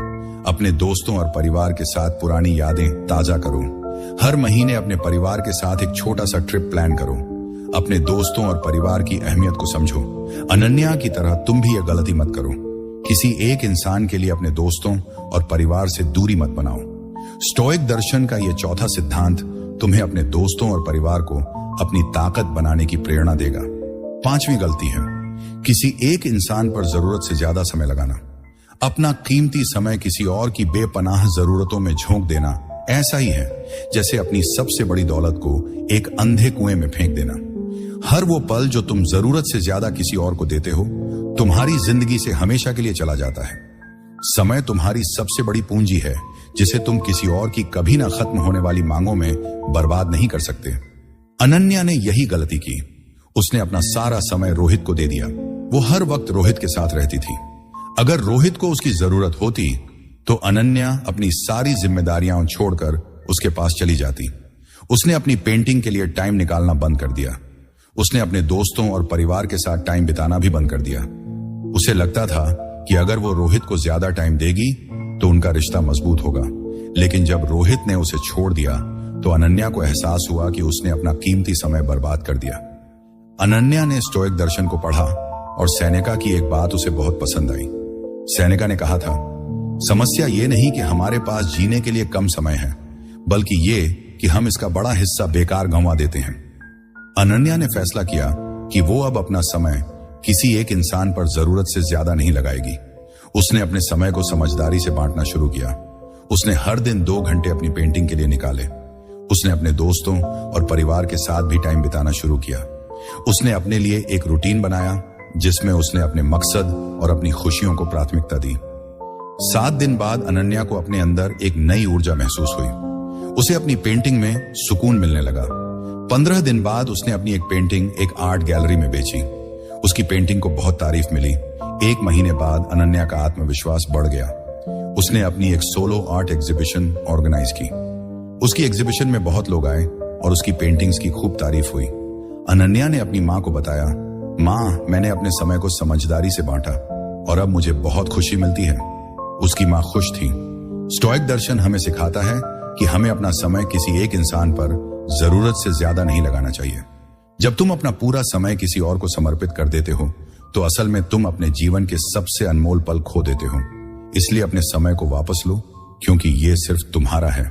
अपने दोस्तों और परिवार के साथ पुरानी यादें ताजा करो। हर महीने अपने परिवार के साथ एक छोटा सा ट्रिप प्लान करो। अपने दोस्तों और परिवार की अहमियत को समझो। अनन्या की तरह तुम भी यह गलती मत करो। किसी एक इंसान के लिए अपने दोस्तों और परिवार से दूरी मत बनाओ। स्टोइक दर्शन का यह चौथा सिद्धांत तुम्हें अपने दोस्तों और परिवार को अपनी ताकत बनाने की प्रेरणा देगा। पांचवी गलती है किसी एक इंसान पर जरूरत से ज्यादा समय लगाना। अपना कीमती समय किसी और की बेपनाह जरूरतों में झोंक देना ऐसा ही है जैसे अपनी सबसे बड़ी दौलत को एक अंधे कुएं में फेंक देना। हर वो पल जो तुम जरूरत से ज्यादा किसी और को देते हो तुम्हारी जिंदगी से हमेशा के लिए चला जाता है। समय तुम्हारी सबसे बड़ी पूंजी है जिसे तुम किसी और की कभी ना खत्म होने वाली मांगों में बर्बाद नहीं कर सकते। अनन्या ने यही गलती की। उसने अपना सारा समय रोहित को दे दिया। वो हर वक्त रोहित के साथ रहती थी। अगर रोहित को उसकी जरूरत होती तो अनन्या अपनी सारी जिम्मेदारियां छोड़कर उसके पास चली जाती। उसने अपनी पेंटिंग के लिए टाइम निकालना बंद कर दिया। उसने अपने दोस्तों और परिवार के साथ टाइम बिताना भी बंद कर दिया। उसे लगता था कि अगर वो रोहित को ज्यादा टाइम देगी तो उनका रिश्ता मजबूत होगा। लेकिन जब रोहित ने उसे छोड़ दिया तो अनन्या को एहसास हुआ कि उसने अपना कीमती समय बर्बाद कर दिया। अनन्या ने स्टोइक दर्शन को पढ़ा और सेनेका की एक बात उसे बहुत पसंद आई। सेनेका ने कहा था, समस्या ये नहीं कि हमारे पास जीने के लिए कम समय है, बल्कि ये कि हम इसका बड़ा हिस्सा बेकार गंवा देते हैं। अनन्या ने फैसला किया कि वो अब अपना समय किसी एक इंसान पर जरूरत से ज्यादा नहीं लगाएगी। उसने अपने समय को समझदारी से बांटना शुरू किया। उसने हर दिन 2 घंटे अपनी पेंटिंग के लिए निकाले। उसने अपने दोस्तों और परिवार के साथ भी टाइम बिताना शुरू किया। उसने अपने लिए एक रूटीन बनाया जिसमें उसने अपने मकसद और अपनी खुशियों को प्राथमिकता दी। 7 दिन बाद अनन्या को अपने अंदर एक नई ऊर्जा महसूस हुई। उसे अपनी पेंटिंग में सुकून मिलने लगा। 15 दिन बाद उसने अपनी एक पेंटिंग एक आर्ट गैलरी में बेची। उसकी पेंटिंग को बहुत तारीफ मिली। 1 महीने बाद अनन्या का आत्मविश्वास बढ़ गया। उसने अपनी एक सोलो आर्ट एग्जीबिशन ऑर्गेनाइज की। उसकी एग्जीबिशन में बहुत लोग आए और उसकी पेंटिंग्स की खूब तारीफ हुई। अनन्या ने अपनी मां को बताया, मां, मैंने अपने समय को समझदारी से बांटा और अब मुझे बहुत खुशी मिलती है। उसकी मां खुश थी। स्टोइक दर्शन हमें सिखाता है कि हमें अपना समय किसी एक इंसान पर जरूरत से ज्यादा नहीं लगाना चाहिए। जब तुम अपना पूरा समय किसी और को समर्पित कर देते हो तो असल में तुम अपने जीवन के सबसे अनमोल पल खो देते हो। इसलिए अपने समय को वापस लो, क्योंकि ये सिर्फ तुम्हारा है।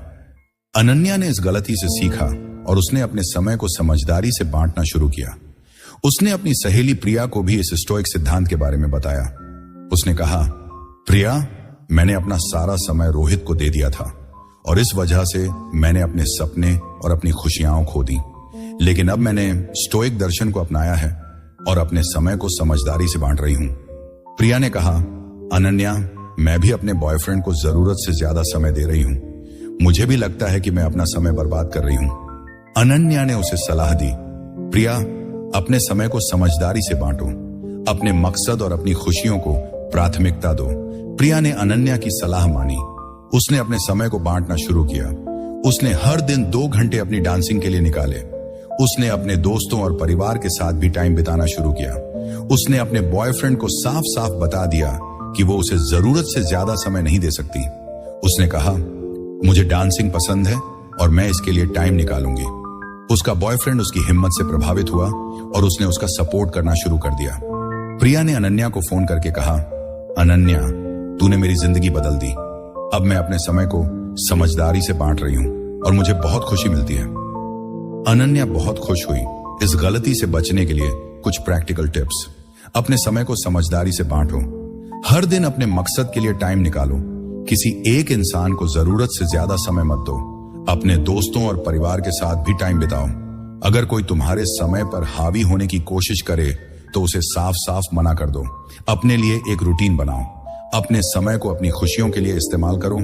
अनन्या ने इस गलती से सीखा और उसने अपने समय को समझदारी से बांटना शुरू किया। उसने अपनी सहेली प्रिया को भी इस स्टोइक सिद्धांत के बारे में बताया। उसने कहा, प्रिया, मैंने अपना सारा समय रोहित को दे दिया था और इस वजह से मैंने अपने सपने और अपनी खुशियां खो दी। लेकिन अब मैंने स्टोइक दर्शन को अपनाया है और अपने समय को समझदारी से बांट रही हूं। प्रिया ने कहा, अनन्या, मैं भी अपने बॉयफ्रेंड को जरूरत से ज्यादा समय दे रही हूं। मुझे भी लगता है कि मैं अपना समय बर्बाद कर रही हूं। अनन्या ने उसे सलाह दी, प्रिया, अपने समय को समझदारी से बांटो, अपने मकसद और अपनी खुशियों को प्राथमिकता दो। प्रिया ने अनन्या की सलाह मानी। उसने अपने समय को बांटना शुरू किया। उसने हर दिन 2 घंटे अपनी डांसिंग के लिए निकाले। उसने अपने दोस्तों और परिवार के साथ भी टाइम बिताना शुरू किया। उसने अपने बॉयफ्रेंड को साफ साफ बता दिया कि वो उसे जरूरत से ज्यादा समय नहीं दे सकती। उसने कहा, मुझे डांसिंग पसंद है और मैं इसके लिए टाइम निकालूंगी। उसका बॉयफ्रेंड उसकी हिम्मत से प्रभावित हुआ और उसने उसका सपोर्ट करना शुरू कर दिया। प्रिया ने अनन्या को फोन करके कहा, अनन्या, तूने मेरी जिंदगी बदल दी। अब मैं अपने समय को समझदारी से बांट रही हूं और मुझे बहुत खुशी मिलती है। अनन्या बहुत खुश हुई। इस गलती से बचने के लिए कुछ प्रैक्टिकल टिप्स। अपने समय को समझदारी से बांटो। हर दिन अपने मकसद के लिए टाइम निकालो। किसी एक इंसान को जरूरत से ज्यादा समय मत दो। अपने दोस्तों और परिवार के साथ भी टाइम बिताओ। अगर कोई तुम्हारे समय पर हावी होने की कोशिश करे तो उसे साफ साफ मना कर दो। अपने लिए एक रूटीन बनाओ। अपने समय को अपनी खुशियों के लिए इस्तेमाल करो।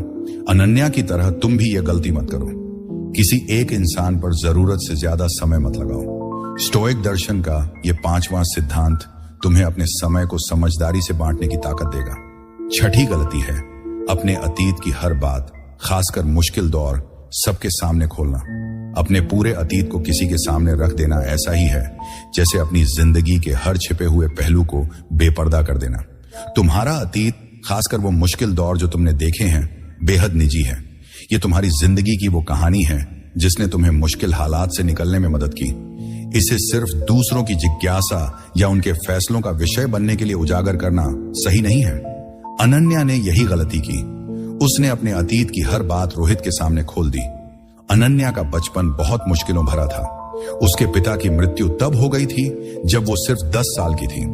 अनन्या की तरह तुम भी यह गलती मत करो। किसी एक इंसान पर जरूरत से ज्यादा समय मत लगाओ। स्टोइक दर्शन का यह 5वां सिद्धांत तुम्हें अपने समय को समझदारी से बांटने की ताकत देगा। छठी गलती है अपने अतीत की हर बात, खासकर मुश्किल दौर, सबके सामने खोलना। अपने पूरे अतीत को किसी के सामने रख देना ऐसा ही है जैसे अपनी जिंदगी के हर छिपे हुए पहलू को बेपर्दा कर देना। तुम्हारा अतीत, खासकर वो मुश्किल दौर जो तुमने देखे हैं, बेहद निजी है। ये तुम्हारी जिंदगी की वो कहानी है जिसने तुम्हें मुश्किल हालात से निकलने में मदद की। इसे सिर्फ दूसरों की जिज्ञासा या उनके फैसलों का विषय बनने के लिए उजागर करना सही नहीं है। अनन्या ने यही गलती की। उसने अपने अतीत की हर बात रोहित के सामने खोल दी। अनन्या का बचपन बहुत मुश्किलों भरा था। उसके पिता की मृत्यु तब हो गई थी जब वो सिर्फ 10 साल की थी।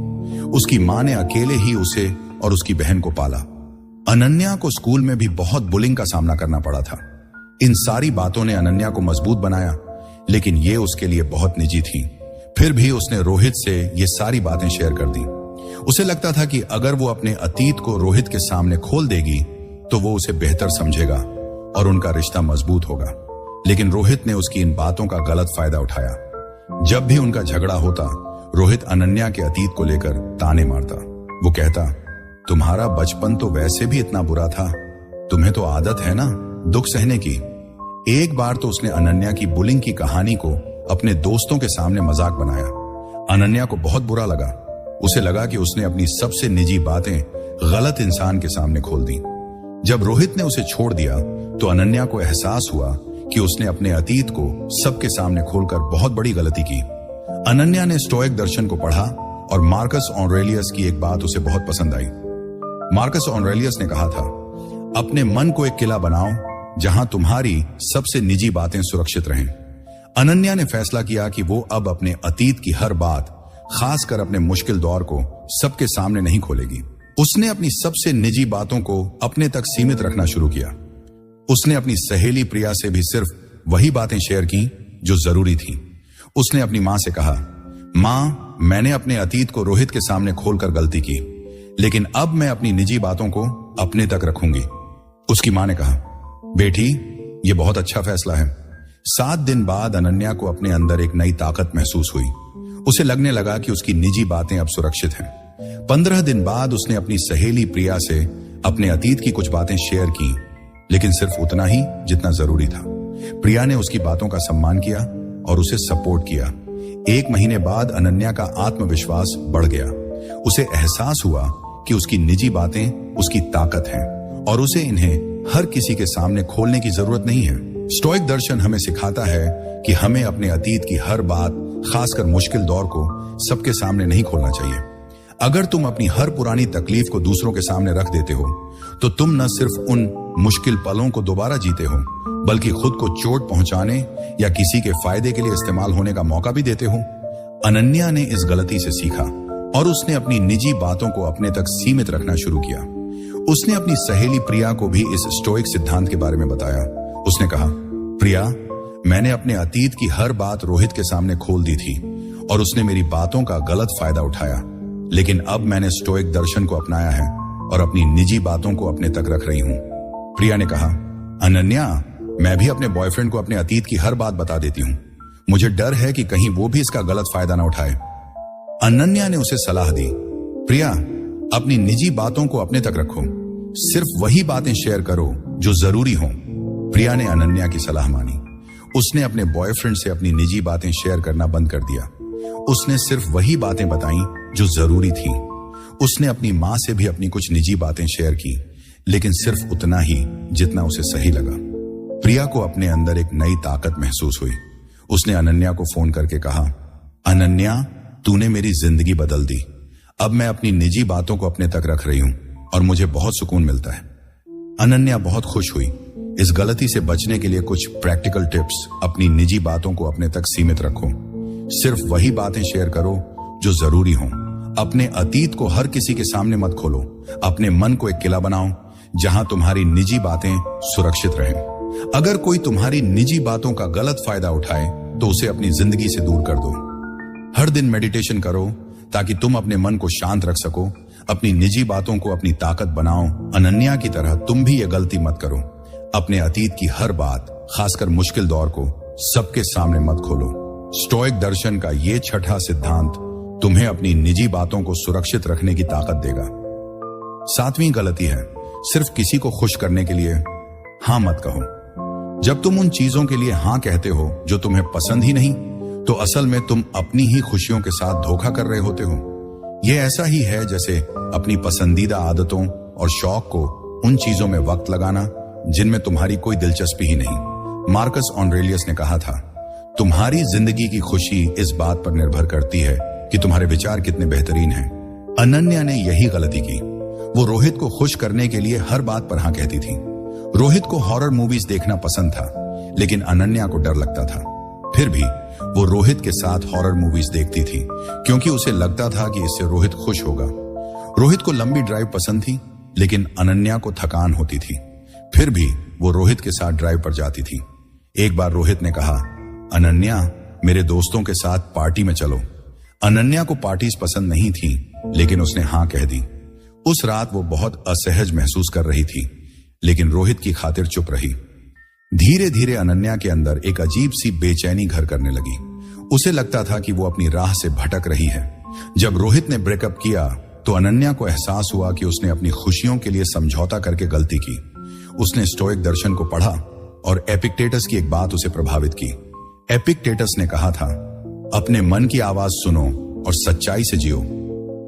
उसकी मां ने अकेले ही उसे और उसकी बहन को पाला। अनन्या को स्कूल में भी बहुत बुलिंग का सामना करना पड़ा था। इन सारी बातों ने अनन्या को मजबूत बनाया, लेकिन ये उसके लिए बहुत निजी थी। फिर भी उसने रोहित से ये सारी बातें शेयर कर दी। उसे लगता था कि अगर वो अपने अतीत को रोहित के सामने खोल देगी तो वो उसे बेहतर समझेगा और उनका रिश्ता मजबूत होगा। लेकिन रोहित ने उसकी इन बातों का गलत फायदा उठाया। जब भी उनका झगड़ा होता, रोहित अनन्या के अतीत को लेकर ताने मारता। वो कहता, तुम्हारा बचपन तो वैसे भी इतना बुरा था, तुम्हें तो आदत है ना दुख सहने की। एक बार तो उसने अनन्या की बुलिंग की कहानी को अपने दोस्तों के सामने मजाक बनाया। अनन्या को बहुत बुरा लगा। उसे लगा कि उसने अपनी सबसे निजी बातें गलत इंसान के सामने खोल दी। जब रोहित ने उसे छोड़ दिया तो अनन्या को एहसास हुआ कि उसने अपने अतीत को सबके सामने खोलकर बहुत बड़ी गलती की। अनन्या ने स्टोइक दर्शन को पढ़ा और मार्कस ऑरेलियस की एक बात उसे बहुत पसंद आई। मार्कस ऑरेलियस ने कहा था, अपने मन को एक किला बनाओ जहां तुम्हारी सबसे निजी बातें सुरक्षित रहें। अनन्या ने फैसला किया कि वो अब अपने अतीत की हर बात, खासकर अपने मुश्किल दौर को, सबके सामने नहीं खोलेगी। उसने अपनी सबसे निजी बातों को अपने तक सीमित रखना शुरू किया। उसने अपनी सहेली प्रिया से भी सिर्फ वही बातें शेयर की जो जरूरी थी। उसने अपनी मां से कहा, मां, मैंने अपने अतीत को रोहित के सामने खोलकर गलती की, लेकिन अब मैं अपनी निजी बातों को अपने तक रखूंगी। उसकी मां ने कहा, बेटी, यह बहुत अच्छा फैसला है। 7 दिन बाद अनन्या को अपने अंदर एक नई ताकत महसूस हुई। उसे लगने लगा कि उसकी निजी बातें अब सुरक्षित हैं। 15 दिन बाद उसने अपनी सहेली प्रिया से अपने अतीत की कुछ बातें शेयर की, लेकिन सिर्फ उतना ही जितना जरूरी था। प्रिया ने उसकी बातों का सम्मान किया और उसे सपोर्ट किया। 1 महीने बाद अनन्या का आत्मविश्वास बढ़ गया। उसे एहसास हुआ कि उसकी निजी बातें उसकी ताकत हैं और उसे इन्हें हर किसी के सामने खोलने की जरूरत नहीं है। स्टोइक दर्शन हमें सिखाता है कि हमें अपने अतीत की हर बात, खासकर मुश्किल दौर को, सबके सामने नहीं खोलना चाहिए। अगर तुम अपनी हर पुरानी तकलीफ को दूसरों के सामने रख देते हो तो तुम न सिर्फ उन मुश्किल पलों को दोबारा जीते हो, बल्कि खुद को चोट पहुंचाने या किसी के फायदे के लिए इस्तेमाल होने का मौका भी देते हो। अनन्या ने इस गलती से सीखा और उसने अपनी निजी बातों को अपने तक सीमित रखना शुरू किया। उसने अपनी सहेली प्रिया को भी इस स्टोइक सिद्धांत के बारे में बताया। उसने कहा, प्रिया, मैंने अपने अतीत की हर बात रोहित के सामने खोल दी थी और उसने मेरी बातों का गलत फायदा उठाया, लेकिन अब मैंने स्टोइक दर्शन को अपनाया है और अपनी निजी बातों को अपने तक रख रही हूं। प्रिया ने कहा, अनन्या, मैं भी अपने बॉयफ्रेंड को अपने अतीत की हर बात बता देती हूं। मुझे डर है कि कहीं वो भी इसका गलत फायदा ना उठाए। अनन्या ने उसे सलाह दी, प्रिया, अपनी निजी बातों को अपने तक रखो, सिर्फ वही बातें शेयर करो जो जरूरी हो। प्रिया ने अनन्या की सलाह मानी। उसने अपने बॉयफ्रेंड से अपनी निजी बातें शेयर करना बंद कर दिया। उसने सिर्फ वही बातें बताई जो जरूरी थी। उसने अपनी मां से भी अपनी कुछ निजी बातें शेयर की, लेकिन सिर्फ उतना ही जितना उसे सही लगा। प्रिया को अपने अंदर एक नई ताकत महसूस हुई। उसने अनन्या को फोन करके कहा, अनन्या, तूने मेरी जिंदगी बदल दी। अब मैं अपनी निजी बातों को अपने तक रख रही हूं और मुझे बहुत सुकून मिलता है। अनन्या बहुत खुश हुई। इस गलती से बचने के लिए कुछ प्रैक्टिकल टिप्स। अपनी निजी बातों को अपने तक सीमित रखो, सिर्फ वही बातें शेयर करो जो जरूरी हो। अपने अतीत को हर किसी के सामने मत खोलो। अपने मन को एक किला बनाओ जहां तुम्हारी निजी बातें सुरक्षित रहें। अगर कोई तुम्हारी निजी बातों का गलत फायदा उठाए तो उसे अपनी जिंदगी से दूर कर दो। हर दिन मेडिटेशन करो ताकि तुम अपने मन को शांत रख सको। अपनी निजी बातों को अपनी ताकत बनाओ। अनन्या की तरह तुम भी ये गलती मत करो। अपने अतीत की हर बात, खासकर मुश्किल दौर को, सबके सामने मत खोलो। स्टोइक दर्शन का ये छठा सिद्धांत तुम्हें अपनी निजी बातों को सुरक्षित रखने की ताकत देगा। सातवीं गलती है, सिर्फ किसी को खुश करने के लिए हां मत कहो। जब तुम उन चीजों के लिए हां कहते हो जो तुम्हें पसंद ही नहीं, तो असल में तुम अपनी ही खुशियों के साथ धोखा कर रहे होते हो। यह ऐसा ही है जैसे अपनी पसंदीदा आदतों और शौक को उन चीजों में वक्त लगाना जिनमें तुम्हारी कोई दिलचस्पी ही नहीं। मार्कस ऑरेलियस ने कहा था, तुम्हारी जिंदगी की खुशी इस बात पर निर्भर करती है कि तुम्हारे विचार कितने बेहतरीन हैं। अनन्या ने यही गलती की। वो रोहित को खुश करने के लिए हर बात पर हां कहती थी। रोहित को हॉरर मूवीज देखना पसंद था, लेकिन अनन्या को डर लगता था। फिर भी वो रोहित के साथ हॉरर मूवीज देखती थी क्योंकि उसे लगता था कि इससे रोहित खुश होगा। रोहित को लंबी ड्राइव पसंद थी, लेकिन अनन्या को थकान होती थी। फिर भी वो रोहित के साथ ड्राइव पर जाती थी। एक बार रोहित ने कहा, अनन्या, मेरे दोस्तों के साथ पार्टी में चलो। अनन्या को पार्टीज पसंद नहीं थी, लेकिन उसने हां कह दी। उस रात वो बहुत असहज महसूस कर रही थी, लेकिन रोहित की खातिर चुप रही। धीरे धीरे अनन्या के अंदर एक अजीब सी बेचैनी घर करने लगी। उसे लगता था कि वो अपनी राह से भटक रही है। जब रोहित ने ब्रेकअप किया तो अनन्या को एहसास हुआ कि उसने अपनी खुशियों के लिए समझौता करके गलती की। उसने स्टोइक दर्शन को पढ़ा और एपिक्टेटस की एक बात उसे प्रभावित की। एपिक्टेटस ने कहा था, अपने मन की आवाज सुनो और सच्चाई से जियो।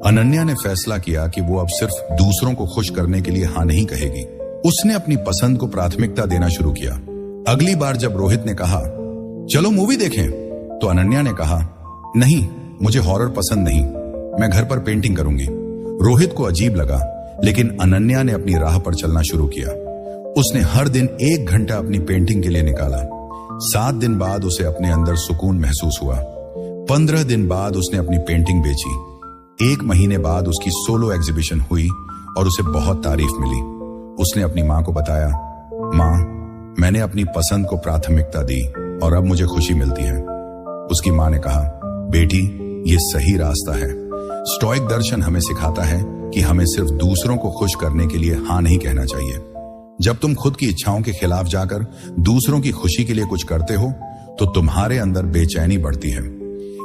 अनन्या ने फैसला किया कि वो अब सिर्फ दूसरों को खुश करने के लिए हां नहीं कहेगी। उसने अपनी पसंद को प्राथमिकता देना शुरू किया। अगली बार जब रोहित ने कहा, चलो मूवी देखें, तो अनन्या ने कहा, नहीं, मुझे हॉरर पसंद नहीं, मैं घर पर पेंटिंग करूंगी। रोहित को अजीब लगा, लेकिन अनन्या ने अपनी राह पर चलना शुरू किया। उसने हर दिन 1 घंटा अपनी पेंटिंग के लिए निकाला। 7 दिन बाद उसे अपने अंदर सुकून महसूस हुआ। 15 दिन बाद उसने अपनी पेंटिंग बेची। 1 महीने बाद उसकी सोलो एग्जीबिशन हुई और उसे बहुत तारीफ मिली। उसने अपनी मां को बताया, मां, मैंने अपनी पसंद को प्राथमिकता दी और अब मुझे खुशी मिलती है। उसकी मां ने कहा, बेटी, ये सही रास्ता है। स्टोइक दर्शन हमें सिखाता है कि हमें सिर्फ दूसरों को खुश करने के लिए हां नहीं कहना चाहिए। जब तुम खुद की इच्छाओं के खिलाफ जाकर दूसरों की खुशी के लिए कुछ करते हो तो तुम्हारे अंदर बेचैनी बढ़ती है।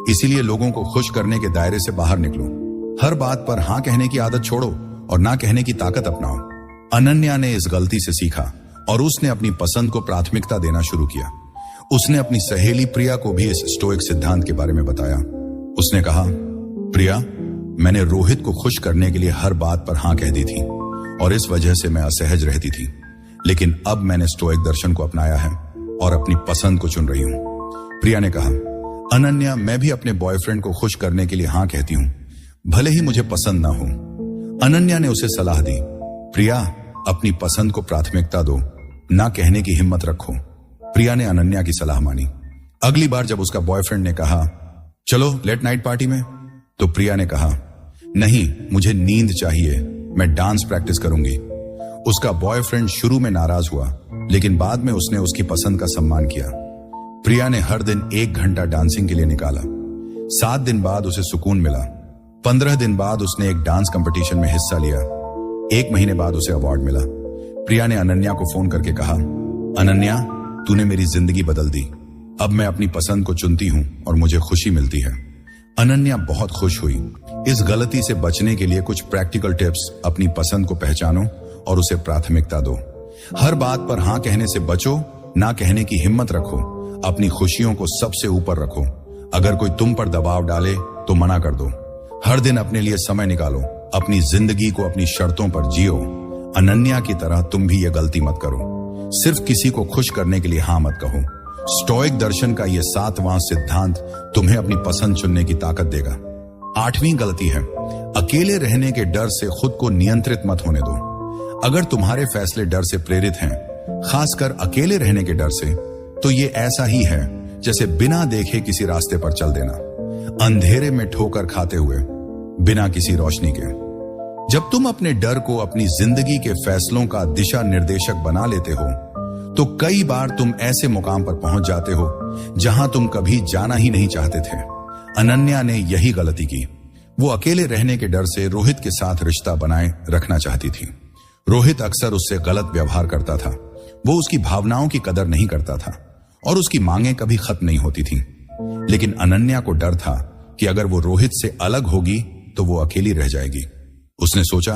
इसीलिए लोगों को खुश करने के दायरे से बाहर निकलो। हर बात पर हां कहने की आदत छोड़ो और ना कहने की ताकत अपनाओ। अनन्या ने इस गलती से सीखा और उसने अपनी पसंद को प्राथमिकता देना शुरू किया। उसने अपनी सहेली प्रिया को भी इस स्टोइक सिद्धांत के बारे में बताया। उसने कहा, प्रिया, मैंने रोहित को खुश करने के लिए हर बात पर हां कह दी थी और इस वजह से मैं असहज रहती थी, लेकिन अब मैंने स्टोइक दर्शन को अपनाया है और अपनी पसंद को चुन रही हूं। प्रिया ने कहा, अनन्या, मैं भी अपने बॉयफ्रेंड को खुश करने के लिए हां कहती हूं, भले ही मुझे पसंद ना हो। अनन्या ने उसे सलाह दी, प्रिया, अपनी पसंद को प्राथमिकता दो, ना कहने की हिम्मत रखो। प्रिया ने अनन्या की सलाह मानी। अगली बार जब उसका बॉयफ्रेंड ने कहा, चलो लेट नाइट पार्टी में, तो प्रिया ने कहा, नहीं, मुझे नींद चाहिए, मैं डांस प्रैक्टिस करूंगी। उसका बॉयफ्रेंड शुरू में नाराज हुआ, लेकिन बाद में उसने उसकी पसंद का सम्मान किया। प्रिया ने हर दिन 1 घंटा डांसिंग के लिए निकाला। 7 दिन बाद उसे सुकून मिला। 15 दिन बाद उसने एक डांस कंपटीशन में हिस्सा लिया। 1 महीने बाद उसे अवार्ड मिला। प्रिया ने अनन्या को फोन करके कहा, अनन्या, तूने मेरी जिंदगी बदल दी। अब मैं अपनी पसंद को चुनती हूं और मुझे खुशी मिलती है। अनन्या बहुत खुश हुई। इस गलती से बचने के लिए कुछ प्रैक्टिकल टिप्स: अपनी पसंद को पहचानो और उसे प्राथमिकता दो। हर बात पर हाँ कहने से बचो, ना कहने की हिम्मत रखो। अपनी खुशियों को सबसे ऊपर रखो। अगर कोई तुम पर दबाव डाले तो मना कर दो। हर दिन अपने लिए समय निकालो। अपनी जिंदगी को अपनी शर्तों पर जियो। अनन्या की तरह तुम भी ये गलती मत करो। सिर्फ किसी को खुश करने के लिए हाँ मत कहो। स्टोइक दर्शन का यह 7वां सिद्धांत तुम्हें अपनी पसंद चुनने की ताकत देगा। 8वीं गलती है, अकेले रहने के डर से खुद को नियंत्रित मत होने दो। अगर तुम्हारे फैसले डर से प्रेरित हैं, खासकर अकेले रहने के डर से, तो ये ऐसा ही है जैसे बिना देखे किसी रास्ते पर चल देना, अंधेरे में ठोकर खाते हुए बिना किसी रोशनी के। जब तुम अपने डर को अपनी जिंदगी के फैसलों का दिशा निर्देशक बना लेते हो, तो कई बार तुम ऐसे मुकाम पर पहुंच जाते हो जहां तुम कभी जाना ही नहीं चाहते थे। अनन्या ने यही गलती की। वो अकेले रहने के डर से रोहित के साथ रिश्ता बनाए रखना चाहती थी। रोहित अक्सर उससे गलत व्यवहार करता था। वो उसकी भावनाओं की कदर नहीं करता था और उसकी मांगें कभी खत्म नहीं होती थीं। लेकिन अनन्या को डर था कि अगर वो रोहित से अलग होगी तो वो अकेली रह जाएगी। उसने सोचा,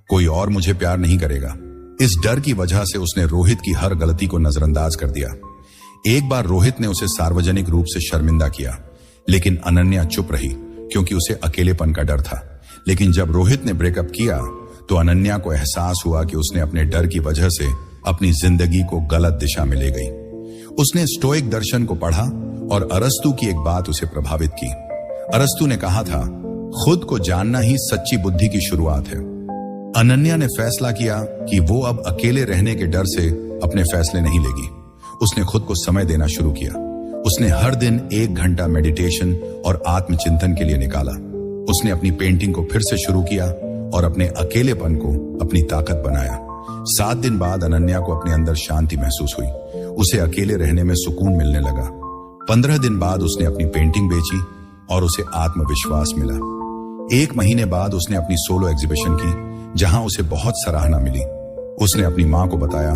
कोई और मुझे प्यार नहीं करेगा। इस डर की वजह से उसने रोहित की हर गलती को नजरअंदाज कर दिया। एक बार रोहित ने उसे सार्वजनिक रूप से शर्मिंदा किया, लेकिन अनन्या चुप रही क्योंकि उसे अकेलेपन का डर था। लेकिन जब रोहित ने ब्रेकअप किया तो अनन्या को एहसास हुआ कि उसने अपने डर की वजह से अपनी जिंदगी को गलत दिशा में ले गई। उसने स्टोइक दर्शन को पढ़ा और अरस्तु की एक बात उसे प्रभावित की। अरस्तु ने कहा था, खुद को जानना ही सच्ची बुद्धि की शुरुआत है। अनन्या ने फैसला किया कि वो अब अकेले रहने के डर से अपने फैसले नहीं लेगी। उसने खुद को समय देना शुरू किया। उसने हर दिन 1 घंटा मेडिटेशन और आत्मचिंतन के लिए निकाला। उसने अपनी पेंटिंग को फिर से शुरू किया और अपने अकेलेपन को अपनी ताकत बनाया। 7 दिन बाद अनन्या को अपने अंदर शांति महसूस हुई। उसे अकेले रहने में सुकून मिलने लगा। 15 दिन बाद उसने अपनी पेंटिंग बेची और उसे आत्मविश्वास मिला। 1 महीने बाद उसने अपनी सोलो एग्जीबिशन की, जहां उसे बहुत सराहना मिली। उसने अपनी मां को बताया,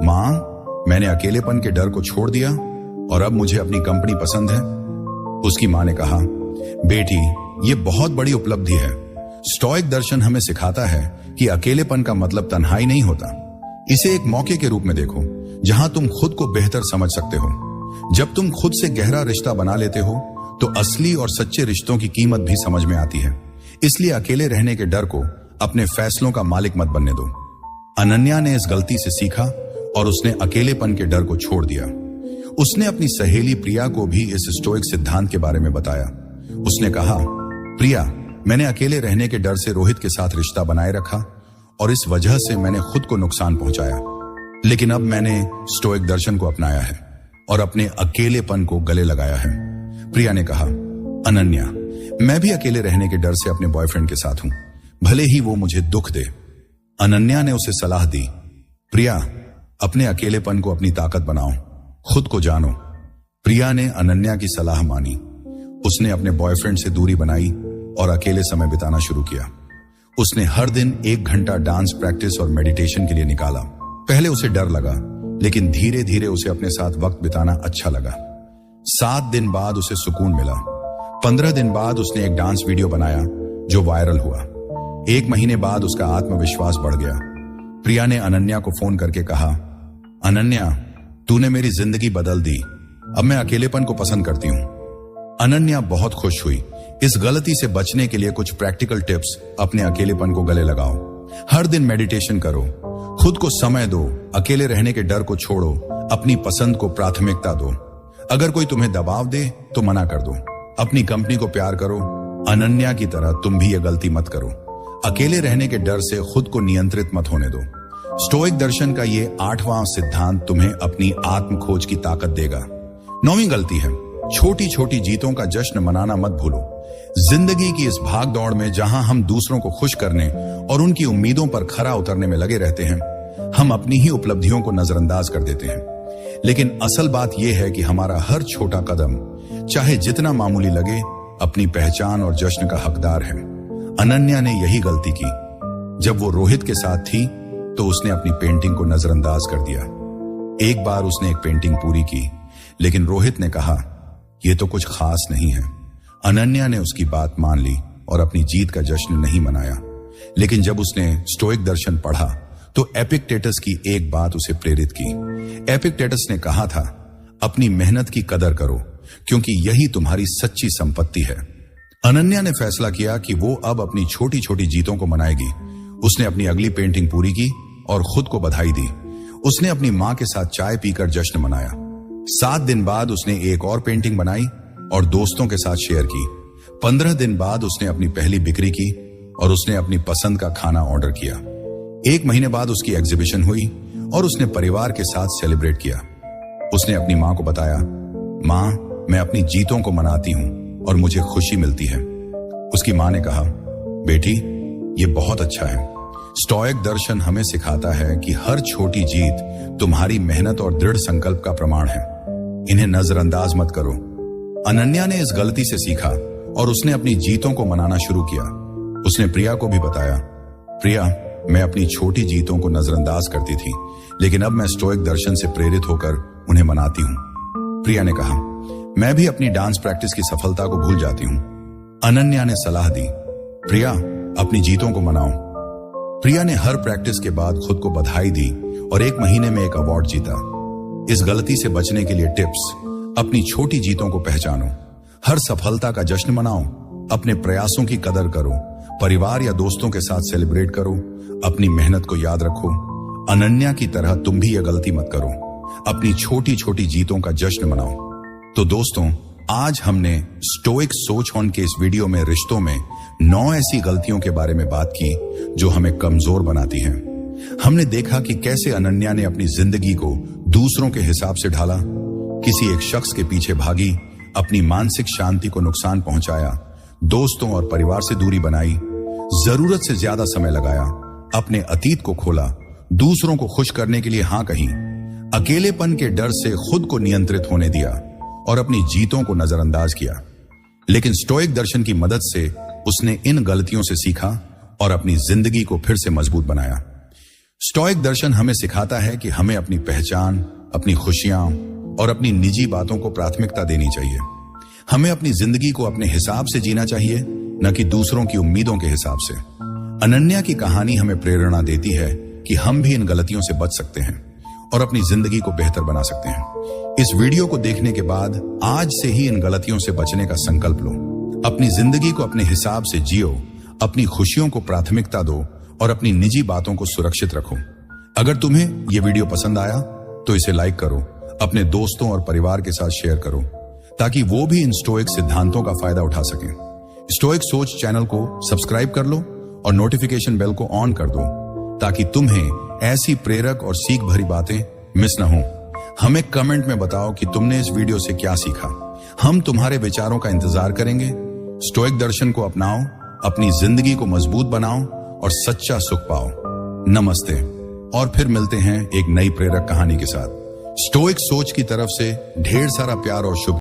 मां, मैंने अकेलेपन के डर को छोड़ दिया और अब मुझे अपनी कंपनी पसंद है। उसकी मां ने कहा, बेटी, ये बहुत बड़ी उपलब्धि है। स्टोइक दर्शन हमें सिखाता है कि अकेलेपन का मतलब तन्हाई नहीं होता। इसे एक मौके के रूप में देखो जहां तुम खुद को बेहतर समझ सकते हो। जब तुम खुद से गहरा रिश्ता बना लेते हो तो असली और सच्चे रिश्तों की कीमत भी समझ में आती है। इसलिए अकेले रहने के डर को अपने फैसलों का मालिक मत बनने दो। अनन्या ने इस गलती से सीखा और उसने अकेलेपन के डर को छोड़ दिया। उसने अपनी सहेली प्रिया को भी इस स्टोइक सिद्धांत के बारे में बताया। उसने कहा, प्रिया, मैंने अकेले रहने के डर से रोहित के साथ रिश्ता बनाए रखा और इस वजह से मैंने खुद को नुकसान पहुंचाया। लेकिन अब मैंने स्टोइक दर्शन को अपनाया है और अपने अकेलेपन को गले लगाया है। प्रिया ने कहा, अनन्या, मैं भी अकेले रहने के डर से अपने बॉयफ्रेंड के साथ हूं, भले ही वो मुझे दुख दे। अनन्या ने उसे सलाह दी, प्रिया, अपने अकेलेपन को अपनी ताकत बनाओ, खुद को जानो। प्रिया ने अनन्या की सलाह मानी। उसने अपने बॉयफ्रेंड से दूरी बनाई और अकेले समय बिताना शुरू किया। उसने हर दिन 1 घंटा डांस प्रैक्टिस और मेडिटेशन के लिए निकाला। पहले उसे डर लगा, लेकिन धीरे धीरे उसे अपने साथ वक्त बिताना अच्छा लगा। 7 दिन बाद उसे सुकून मिला। 15 दिन बाद उसने एक डांस वीडियो बनाया जो वायरल हुआ। 1 महीने बाद उसका आत्मविश्वास बढ़ गया। प्रिया ने अनन्या को फोन करके कहा, अनन्या, तूने मेरी जिंदगी बदल दी। अब मैं अकेलेपन को पसंद करती हूं। अनन्या बहुत खुश हुई। इस गलती से बचने के लिए कुछ प्रैक्टिकल टिप्स: अपने अकेलेपन को गले लगाओ, हर दिन मेडिटेशन करो, खुद को समय दो, अकेले रहने के डर को छोड़ो, अपनी पसंद को प्राथमिकता दो। अगर कोई तुम्हें दबाव दे तो मना कर दो। अपनी कंपनी को प्यार करो। अनन्या की तरह तुम भी यह गलती मत करो। अकेले रहने के डर से खुद को नियंत्रित मत होने दो। स्टोइक दर्शन का ये 8वां सिद्धांत तुम्हें अपनी आत्म खोज की ताकत देगा। 9वीं गलती है, छोटी छोटी जीतों का जश्न मनाना मत भूलो। जिंदगी की इस भाग दौड़ में जहां हम दूसरों को खुश करने और उनकी उम्मीदों पर खरा उतरने में लगे रहते हैं, हम अपनी ही उपलब्धियों को नजरअंदाज कर देते हैं। लेकिन असल बात यह है कि हमारा हर छोटा कदम, चाहे जितना मामूली लगे, अपनी पहचान और जश्न का हकदार है। अनन्या ने यही गलती की। जब वो रोहित के साथ थी तो उसने अपनी पेंटिंग को नजरअंदाज कर दिया। एक बार उसने एक पेंटिंग पूरी की, लेकिन रोहित ने कहा, यह तो कुछ खास नहीं है। अनन्या ने उसकी बात मान ली और अपनी जीत का जश्न नहीं मनाया। लेकिन जब उसने स्टोइक दर्शन पढ़ा तो एपिक्टेटस की एक बात उसे प्रेरित की। एपिक्टेटस ने कहा था, अपनी मेहनत की कदर करो, क्योंकि यही तुम्हारी सच्ची संपत्ति है। अनन्या ने फैसला किया कि वो अब अपनी छोटी छोटी जीतों को मनाएगी। उसने अपनी अगली पेंटिंग पूरी की और खुद को बधाई दी। उसने अपनी मां के साथ चाय पीकर जश्न मनाया। 7 दिन बाद उसने एक और पेंटिंग बनाई और दोस्तों के साथ शेयर की। 15 दिन बाद उसने अपनी पहली बिक्री की और उसने अपनी पसंद का खाना ऑर्डर किया। 1 महीने बाद उसकी एग्जीबिशन हुई और उसने परिवार के साथ सेलिब्रेट किया। उसने अपनी मां को बताया, मां, मैं अपनी जीतों को मनाती हूं और मुझे खुशी मिलती है। उसकी मां ने कहा, बेटी, ये बहुत अच्छा है। स्टोइक दर्शन हमें सिखाता है कि हर छोटी जीत तुम्हारी मेहनत और दृढ़ संकल्प का प्रमाण है। इन्हें नजरअंदाज मत करो। अनन्या ने इस गलती से सीखा और उसने अपनी जीतों को मनाना शुरू किया। उसने प्रिया को भी बताया, प्रिया, मैं अपनी छोटी जीतों को नजरअंदाज करती थी, लेकिन अब मैं स्टोइक दर्शन से प्रेरित होकर उन्हें मनाती हूं। प्रिया ने कहा, मैं भी अपनी डांस प्रैक्टिस की सफलता को भूल जाती हूं। अनन्या ने सलाह दी, प्रिया, अपनी जीतों को मनाओ। प्रिया ने हर प्रैक्टिस के बाद खुद को बधाई दी और 1 महीने में एक अवार्ड जीता। इस गलती से बचने के लिए टिप्स: अपनी छोटी जीतों को पहचानो, हर सफलता का जश्न मनाओ, अपने प्रयासों की कदर करो, परिवार या दोस्तों के साथ सेलिब्रेट करो, अपनी मेहनत को याद रखो। अनन्या की तरह तुम भी यह गलती मत करो, अपनी छोटी छोटी जीतों का जश्न मनाओ। तो दोस्तों, आज हमने स्टोइक सोच ऑन के इस वीडियो में रिश्तों में 9 ऐसी गलतियों के बारे में बात की जो हमें कमजोर बनाती हैं। हमने देखा कि कैसे अनन्या ने अपनी जिंदगी को दूसरों के हिसाब से ढाला, किसी एक शख्स के पीछे भागी, अपनी मानसिक शांति को नुकसान पहुंचाया, दोस्तों और परिवार से दूरी बनाई, जरूरत से ज्यादा समय लगाया, अपने अतीत को खोला, दूसरों को खुश करने के लिए हां कही, अकेलेपन के डर से खुद को नियंत्रित होने दिया और अपनी जीतों को नजरअंदाज किया। लेकिन स्टोइक दर्शन की मदद से उसने इन गलतियों से सीखा और अपनी जिंदगी को फिर से मजबूत बनाया। स्टोइक दर्शन हमें सिखाता है कि हमें अपनी पहचान, अपनी खुशियां और अपनी निजी बातों को प्राथमिकता देनी चाहिए। हमें अपनी जिंदगी को अपने हिसाब से जीना चाहिए, न कि दूसरों की उम्मीदों के हिसाब से। अनन्या की कहानी हमें प्रेरणा देती है कि हम भी इन गलतियों से बच सकते हैं और अपनी जिंदगी को बेहतर बना सकते हैं। इस वीडियो को देखने के बाद आज से ही इन गलतियों से बचने का संकल्प लो। अपनी जिंदगी को अपने हिसाब से जियो, अपनी खुशियों को प्राथमिकता दो और अपनी निजी बातों को सुरक्षित रखो। अगर तुम्हें यह वीडियो पसंद आया तो इसे लाइक करो, अपने दोस्तों और परिवार के साथ शेयर करो, ताकि वो भी इन स्टोइक सिद्धांतों का फायदा उठा सकें। स्टोइक सोच चैनल को सब्सक्राइब कर लो और नोटिफिकेशन बेल को ऑन कर दो, ताकि तुम्हें ऐसी प्रेरक और सीख भरी बातें मिस न हो। हमें कमेंट में बताओ कि तुमने इस वीडियो से क्या सीखा। हम तुम्हारे विचारों का इंतजार करेंगे। स्टोइक दर्शन को अपनाओ, अपनी जिंदगी को मजबूत बनाओ और सच्चा सुख पाओ। नमस्ते, और फिर मिलते हैं एक नई प्रेरक कहानी के साथ। स्टोइक सोच की तरफ से ढेर सारा प्यार और शुभ